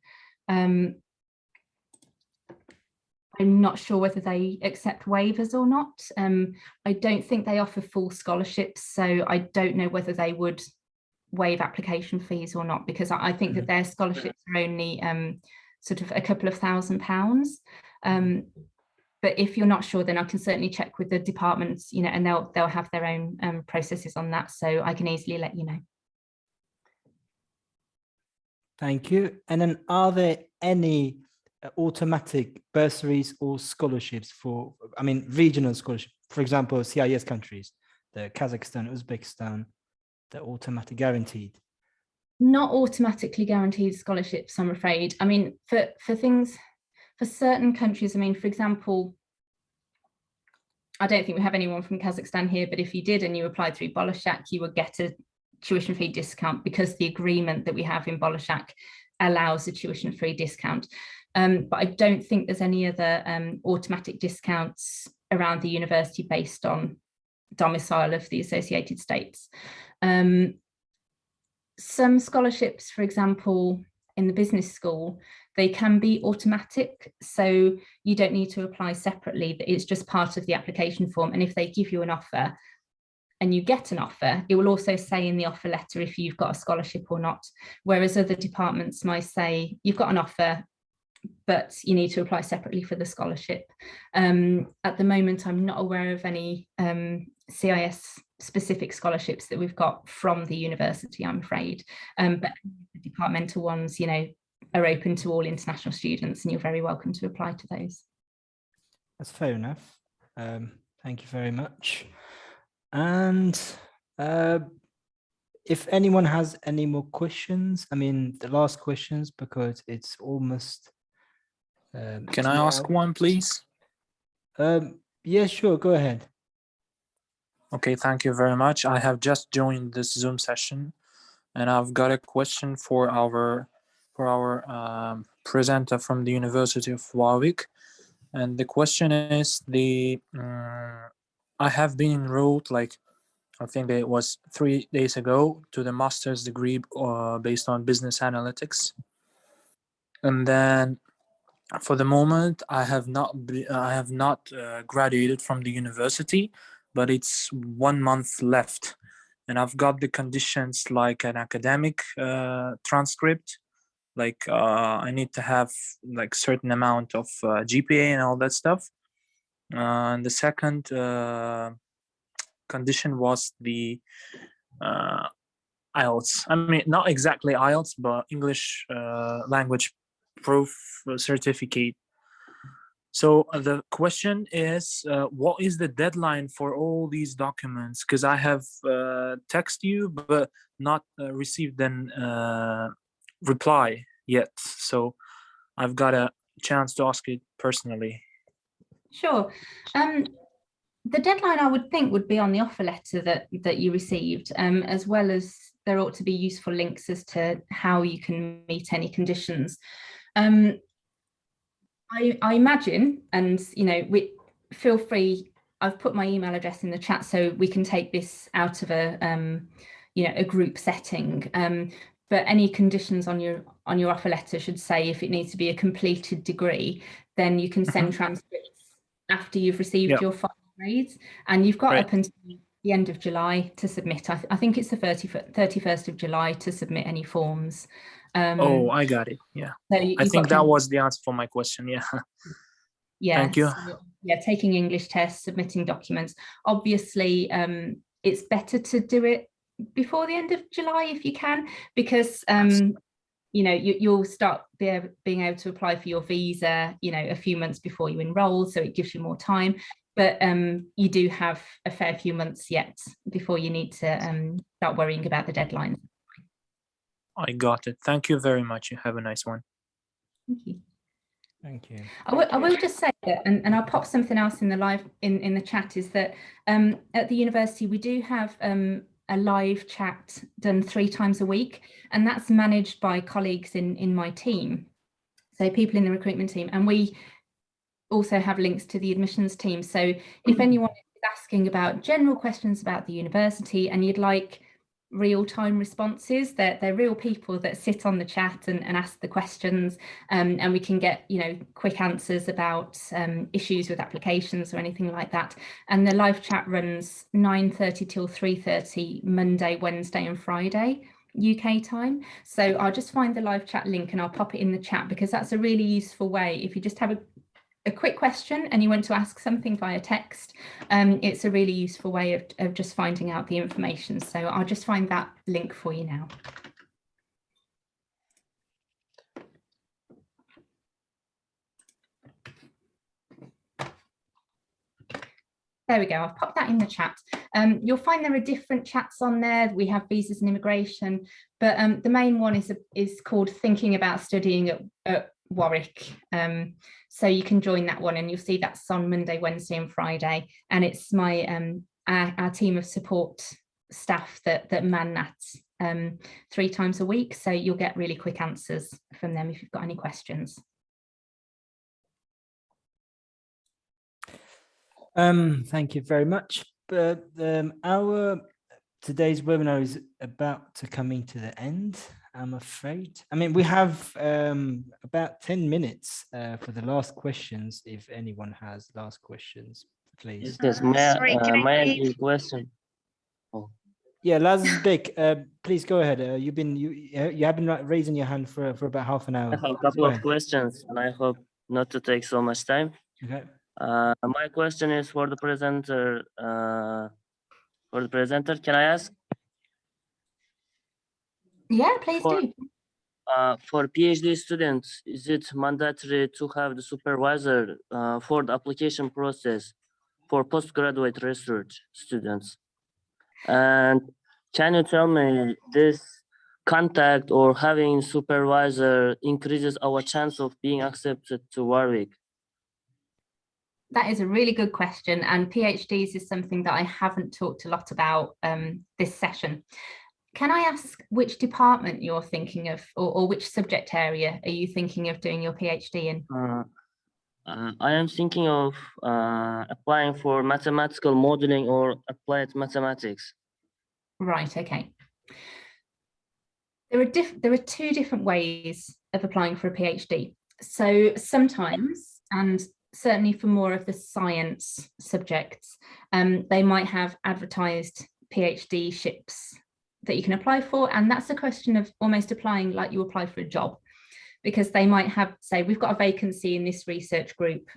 I'm not sure whether they accept waivers or not. I don't think they offer full scholarships, so I don't know whether they would waive application fees or not, because I think that their scholarships are only sort of a couple of £1,000s. But if you're not sure, then I can certainly check with the departments, you know, and they'll have their own processes on that, so I can easily let you know. Thank you. And then, are there any automatic bursaries or scholarships for, I mean, regional scholarships, for example, CIS countries, the Kazakhstan, Uzbekistan, they're automatically guaranteed? Not automatically guaranteed scholarships, I'm afraid. I mean, for things, for certain countries, I mean, for example, I don't think we have anyone from Kazakhstan here, but if you did and you applied through Bolshak, you would get a tuition fee discount because the agreement that we have in Bolishak allows a tuition free discount. But I don't think there's any other automatic discounts around the university based on domicile of the associated states. Some scholarships, for example, in the business school, they can be automatic, so you don't need to apply separately. It's just part of the application form, and if they give you an offer and you get an offer, it will also say in the offer letter if you've got a scholarship or not, whereas other departments might say you've got an offer but you need to apply separately for the scholarship. At the moment, I'm not aware of any CIS specific scholarships that we've got from the university, I'm afraid. But the departmental ones, you know, are open to all international students, and you're very welcome to apply to those. That's fair enough. Thank you very much. And if anyone has any more questions, I mean, the last questions, because it's almost. Can I ask one, please? Yeah, sure. Go ahead. Okay, thank you very much. I have just joined this Zoom session, and I've got a question for our presenter from the University of Warwick. And the question is, I have been enrolled, like, I think it was 3 days ago, to the master's degree based on business analytics. And then for the moment, I have not graduated from the university, but it's 1 month left, and I've got the conditions like an academic transcript, like I need to have like certain amount of GPA and all that stuff. And the second condition was the IELTS. I mean, not exactly IELTS, but English language proof certificate. So the question is, what is the deadline for all these documents? Because I have texted you, but not received an reply yet. So I've got a chance to ask it personally. Sure. The deadline, I would think, would be on the offer letter that you received, as well as there ought to be useful links as to how you can meet any conditions. I imagine, and you know, feel free. I've put my email address in the chat so we can take this out of a you know, a group setting. But any conditions on your offer letter should say if it needs to be a completed degree, then you can send transcripts after you've received your final grades, and you've got up until the end of July to submit. I think it's the 31st of July to submit any forms. Oh, I got it. Yeah. So I think that was the answer for my question. Yeah. Yeah. Thank you. So, yeah, taking English tests, submitting documents. Obviously, it's better to do it before the end of July if you can, because you know, you'll start being able to apply for your visa, you know, a few months before you enroll, so it gives you more time. But you do have a fair few months yet before you need to start worrying about the deadline. I got it. Thank you very much. You have a nice one. Thank you. Thank you. I will just say that, and I'll pop something else in the live in the chat, is that at the university we do have a live chat done 3 times a week, and that's managed by colleagues in my team, so people in the recruitment team, and we also have links to the admissions team. So if anyone is asking about general questions about the university and you'd like real-time responses, they're real people that sit on the chat and ask the questions, and we can get, you know, quick answers about issues with applications or anything like that. And the live chat runs 9:30 till 3:30 Monday, Wednesday and Friday UK time. So I'll just find the live chat link and I'll pop it in the chat, because that's a really useful way if you just have a quick question and you want to ask something via text. It's a really useful way of just finding out the information. So I'll just find that link for you now. There we go, I've popped that in the chat. You'll find there are different chats on there. We have visas and immigration, but the main one is called Thinking About Studying at Warwick. So you can join that one, and you'll see that's on Monday, Wednesday and Friday, and it's my our team of support staff that man that 3 times a week. So you'll get really quick answers from them if you've got any questions. Thank you very much. But our today's webinar is about to coming to the end, I'm afraid. I mean, we have about 10 minutes for the last questions. If anyone has last questions, please. Yes, Sorry, can I may I give- give a question? Oh. Yeah, Lazbek, please go ahead. You have been raising your hand for about half an hour. I have a couple of questions, and I hope not to take so much time. Okay. My question is for the presenter. Can I ask? Yeah, please do. For PhD students, is it mandatory to have the supervisor for the application process for postgraduate research students? And can you tell me this contact or having supervisor increases our chance of being accepted to Warwick? That is a really good question, and PhDs is something that I haven't talked a lot about this session. Can I ask which department you're thinking of, or which subject area are you thinking of doing your PhD in? I am thinking of applying for mathematical modeling or applied mathematics. Right, okay. There are 2 different ways of applying for a PhD. So sometimes, and certainly for more of the science subjects, they might have advertised PhD-ships that you can apply for, and that's a question of almost applying like you apply for a job, because they might have, say, we've got a vacancy in this research group,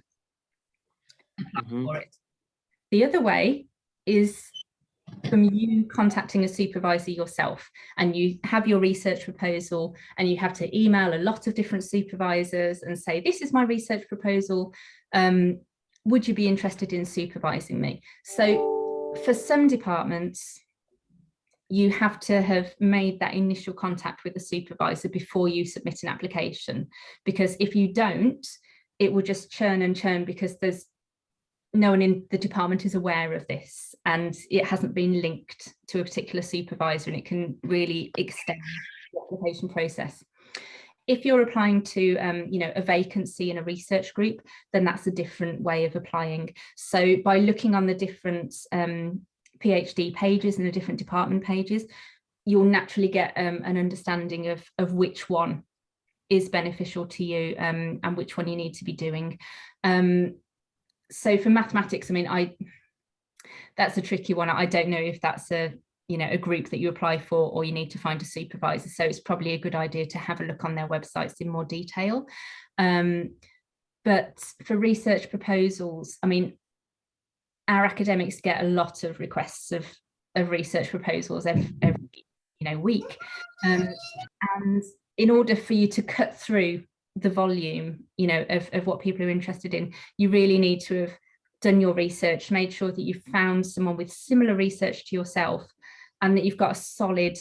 apply for it. The other way is from you contacting a supervisor yourself, and you have your research proposal and you have to email a lot of different supervisors and say, this is my research proposal, would you be interested in supervising me? So for some departments, you have to have made that initial contact with the supervisor before you submit an application, because if you don't, it will just churn and churn, because there's no one in the department is aware of this and it hasn't been linked to a particular supervisor, and it can really extend the application process. If you're applying to you know, a vacancy in a research group, then that's a different way of applying. So by looking on the different PhD pages and the different department pages, you'll naturally get an understanding of which one is beneficial to you and which one you need to be doing. So for mathematics, I mean, that's a tricky one. I don't know if that's a group that you apply for, or you need to find a supervisor. So it's probably a good idea to have a look on their websites in more detail. But for research proposals, I mean, our academics get a lot of requests of research proposals every week, and in order for you to cut through the volume of what people are interested in, you really need to have done your research, made sure that you've found someone with similar research to yourself, and that you've got a solid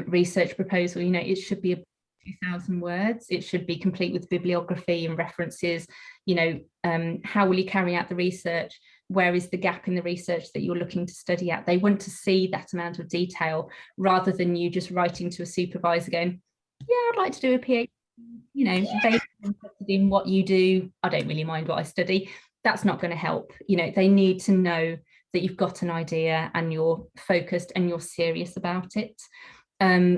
research proposal. It should be 2,000 words. It should be complete with bibliography and references. How will you carry out the research? Where is the gap in the research that you're looking to study at? They want to see that amount of detail, rather than you just writing to a supervisor going, yeah, I'd like to do a PhD, vaguely interested in what you do. I don't really mind what I study. That's not going to help. They need to know that you've got an idea and you're focused and you're serious about it.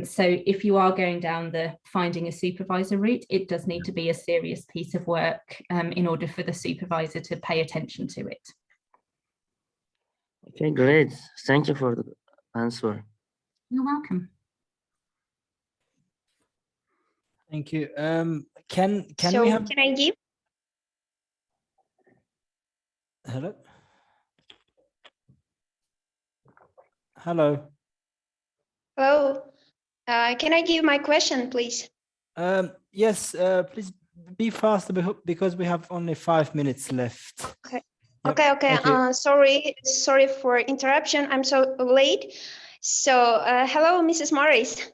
So if you are going down the finding a supervisor route, it does need to be a serious piece of work in order for the supervisor to pay attention to it. Okay, great. Thank you for the answer. You're welcome. Thank you. Can so we have? Can I give? Hello. Hello. Hello. Can I give my question, please? Yes. Please be faster, because we have only 5 minutes left. Okay. Yep. Okay. Sorry for interruption. I'm so late. So hello, Mrs. Morris.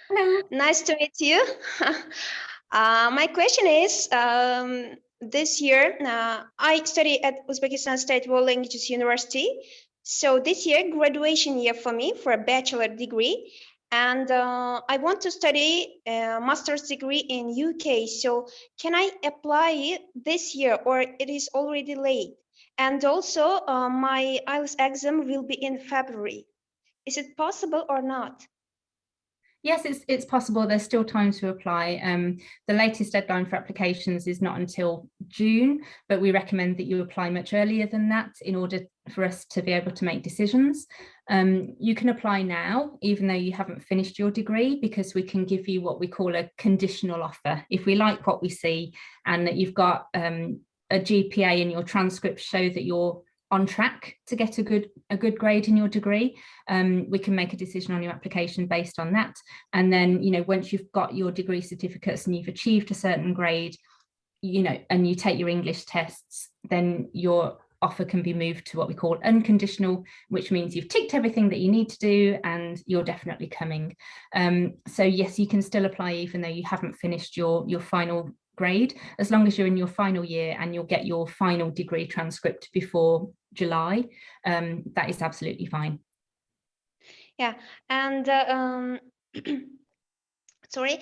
Hello. Nice to meet you. My question is, this year I study at Uzbekistan State World Languages University, So this year, graduation year for me for a bachelor degree. And I want to study a master's degree in UK. So can I apply it this year or it is already late? And also my IELTS exam will be in February. Is it possible or not? Yes, it's possible. There's still time to apply. The latest deadline for applications is not until June, but we recommend that you apply much earlier than that in order for us to be able to make decisions. You can apply now, even though you haven't finished your degree, because we can give you what we call a conditional offer. If we like what we see and that you've got a GPA and your transcripts show that you're on track to get a good grade in your degree, we can make a decision on your application based on that. And then, you know, once you've got your degree certificates and you've achieved a certain grade, you know, and you take your English tests, then your offer can be moved to what we call unconditional, which means you've ticked everything that you need to do and you're definitely coming. So yes, you can still apply even though you haven't finished your final grade, as long as you're in your final year and you'll get your final degree transcript before July. That is absolutely fine. Yeah, and sorry,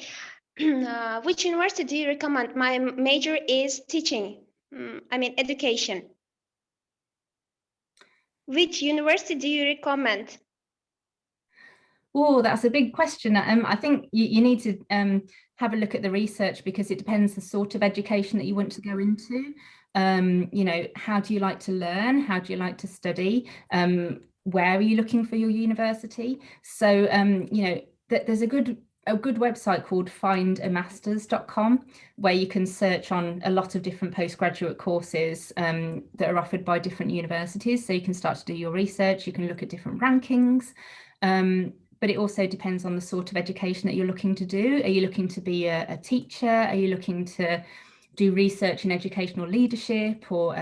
which university do you recommend? My major is teaching, I mean education. Which university do you recommend? Oh, that's a big question. I think you need to have a look at the research, because it depends the sort of education that you want to go into. You know, how do you like to learn? How do you like to study? Where are you looking for your university? So, you know, there's a good website called findamasters.com, where you can search on a lot of different postgraduate courses that are offered by different universities. So you can start to do your research, you can look at different rankings. But it also depends on the sort of education that you're looking to do. Are you looking to be a teacher? Are you looking to do research in educational leadership or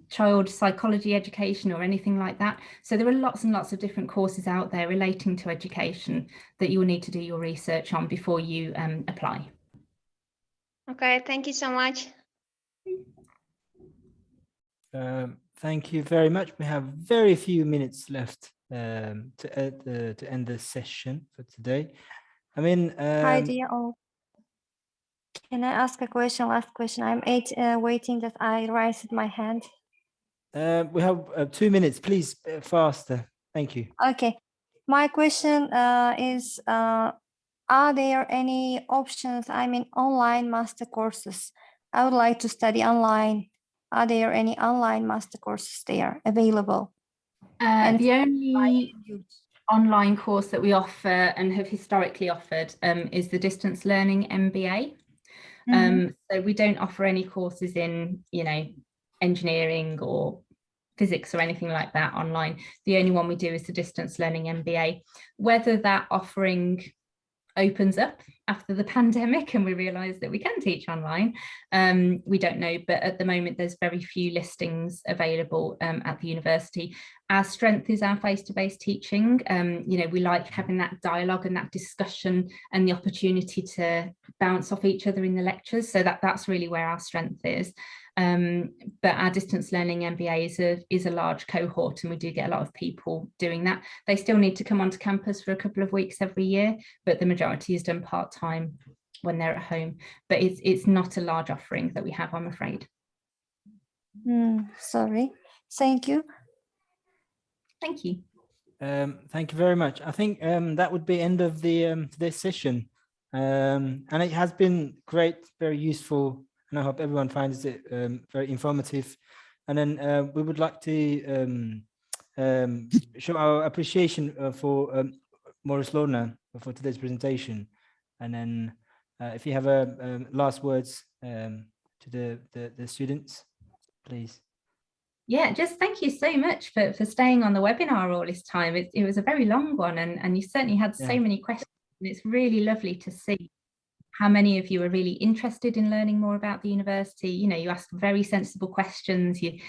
child psychology education or anything like that? So there are lots and lots of different courses out there relating to education that you will need to do your research on before you apply. Okay, thank you so much. Thank you very much. We have very few minutes left to end the session for today. I mean, hi dear all. Can I ask a question? Last question. I'm waiting that I raised my hand. we have 2 minutes, please, faster. Thank you. Okay. My question is, are there any options? I mean, online master courses. I would like to study online. Are there any online master courses there available? And the only online course that we offer and have historically offered is the distance learning MBA. So we don't offer any courses in, you know, engineering or physics or anything like that online. The only one we do is the distance learning MBA. Whether that offering opens up after the pandemic and we realize that we can teach online, we don't know, but at the moment there's very few listings available at the university. Our strength is our face-to-face teaching. You know, we like having that dialogue and that discussion and the opportunity to bounce off each other in the lectures, so that's really where our strength is. But our distance learning MBA is a large cohort and we do get a lot of people doing that. They still need to come onto campus for a couple of weeks every year, but the majority is done part-time when they're at home. But it's not a large offering that we have, I'm afraid. Sorry. Thank you. Thank you. Thank you very much. I think that would be end of the today's session. And it has been great, very useful, and I hope everyone finds it very informative. And then we would like to show our appreciation for Morris Lorna for today's presentation. And then if you have last words to the students, please. Yeah, just thank you so much for staying on the webinar all this time. It was a very long one, and you certainly had so many questions. And it's really lovely to see how many of you are really interested in learning more about the university. You know, you ask very sensible questions. You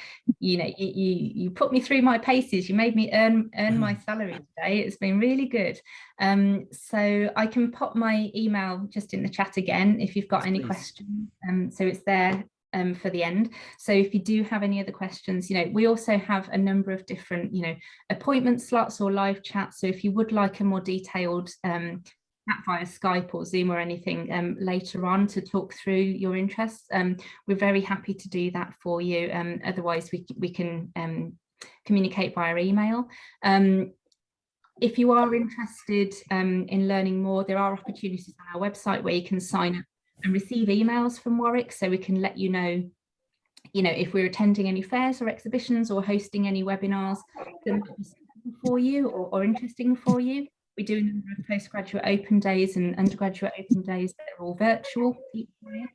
put me through my paces. You made me earn my salary today. It's been really good. So I can pop my email just in the chat again if you've got any questions. So it's there for the end. So if you do have any other questions, we also have a number of different, appointment slots or live chats. So if you would like a more detailed chat via Skype or Zoom or anything later on to talk through your interests, we're very happy to do that for you. Otherwise, we can communicate via email. If you are interested in learning more, there are opportunities on our website where you can sign up and receive emails from Warwick, so we can let you know, if we're attending any fairs or exhibitions or hosting any webinars that might be suitable for you or interesting for you. We do a number of postgraduate open days and undergraduate open days that are all virtual each year.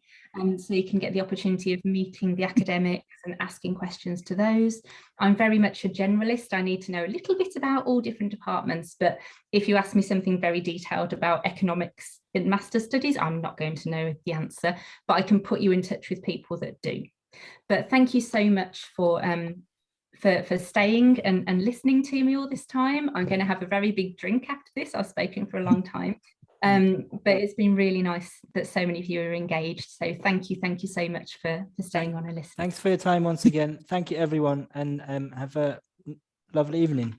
So you can get the opportunity of meeting the academics and asking questions to those. I'm very much a generalist. I need to know a little bit about all different departments, but if you ask me something very detailed about economics in master's studies, I'm not going to know the answer, but I can put you in touch with people that do. But thank you so much for staying and listening to me all this time. I'm going to have a very big drink after this. I've spoken for a long time. But it's been really nice that so many of you are engaged. So thank you so much for staying on and listening. Thanks for your time once again. Thank you, everyone, and have a lovely evening.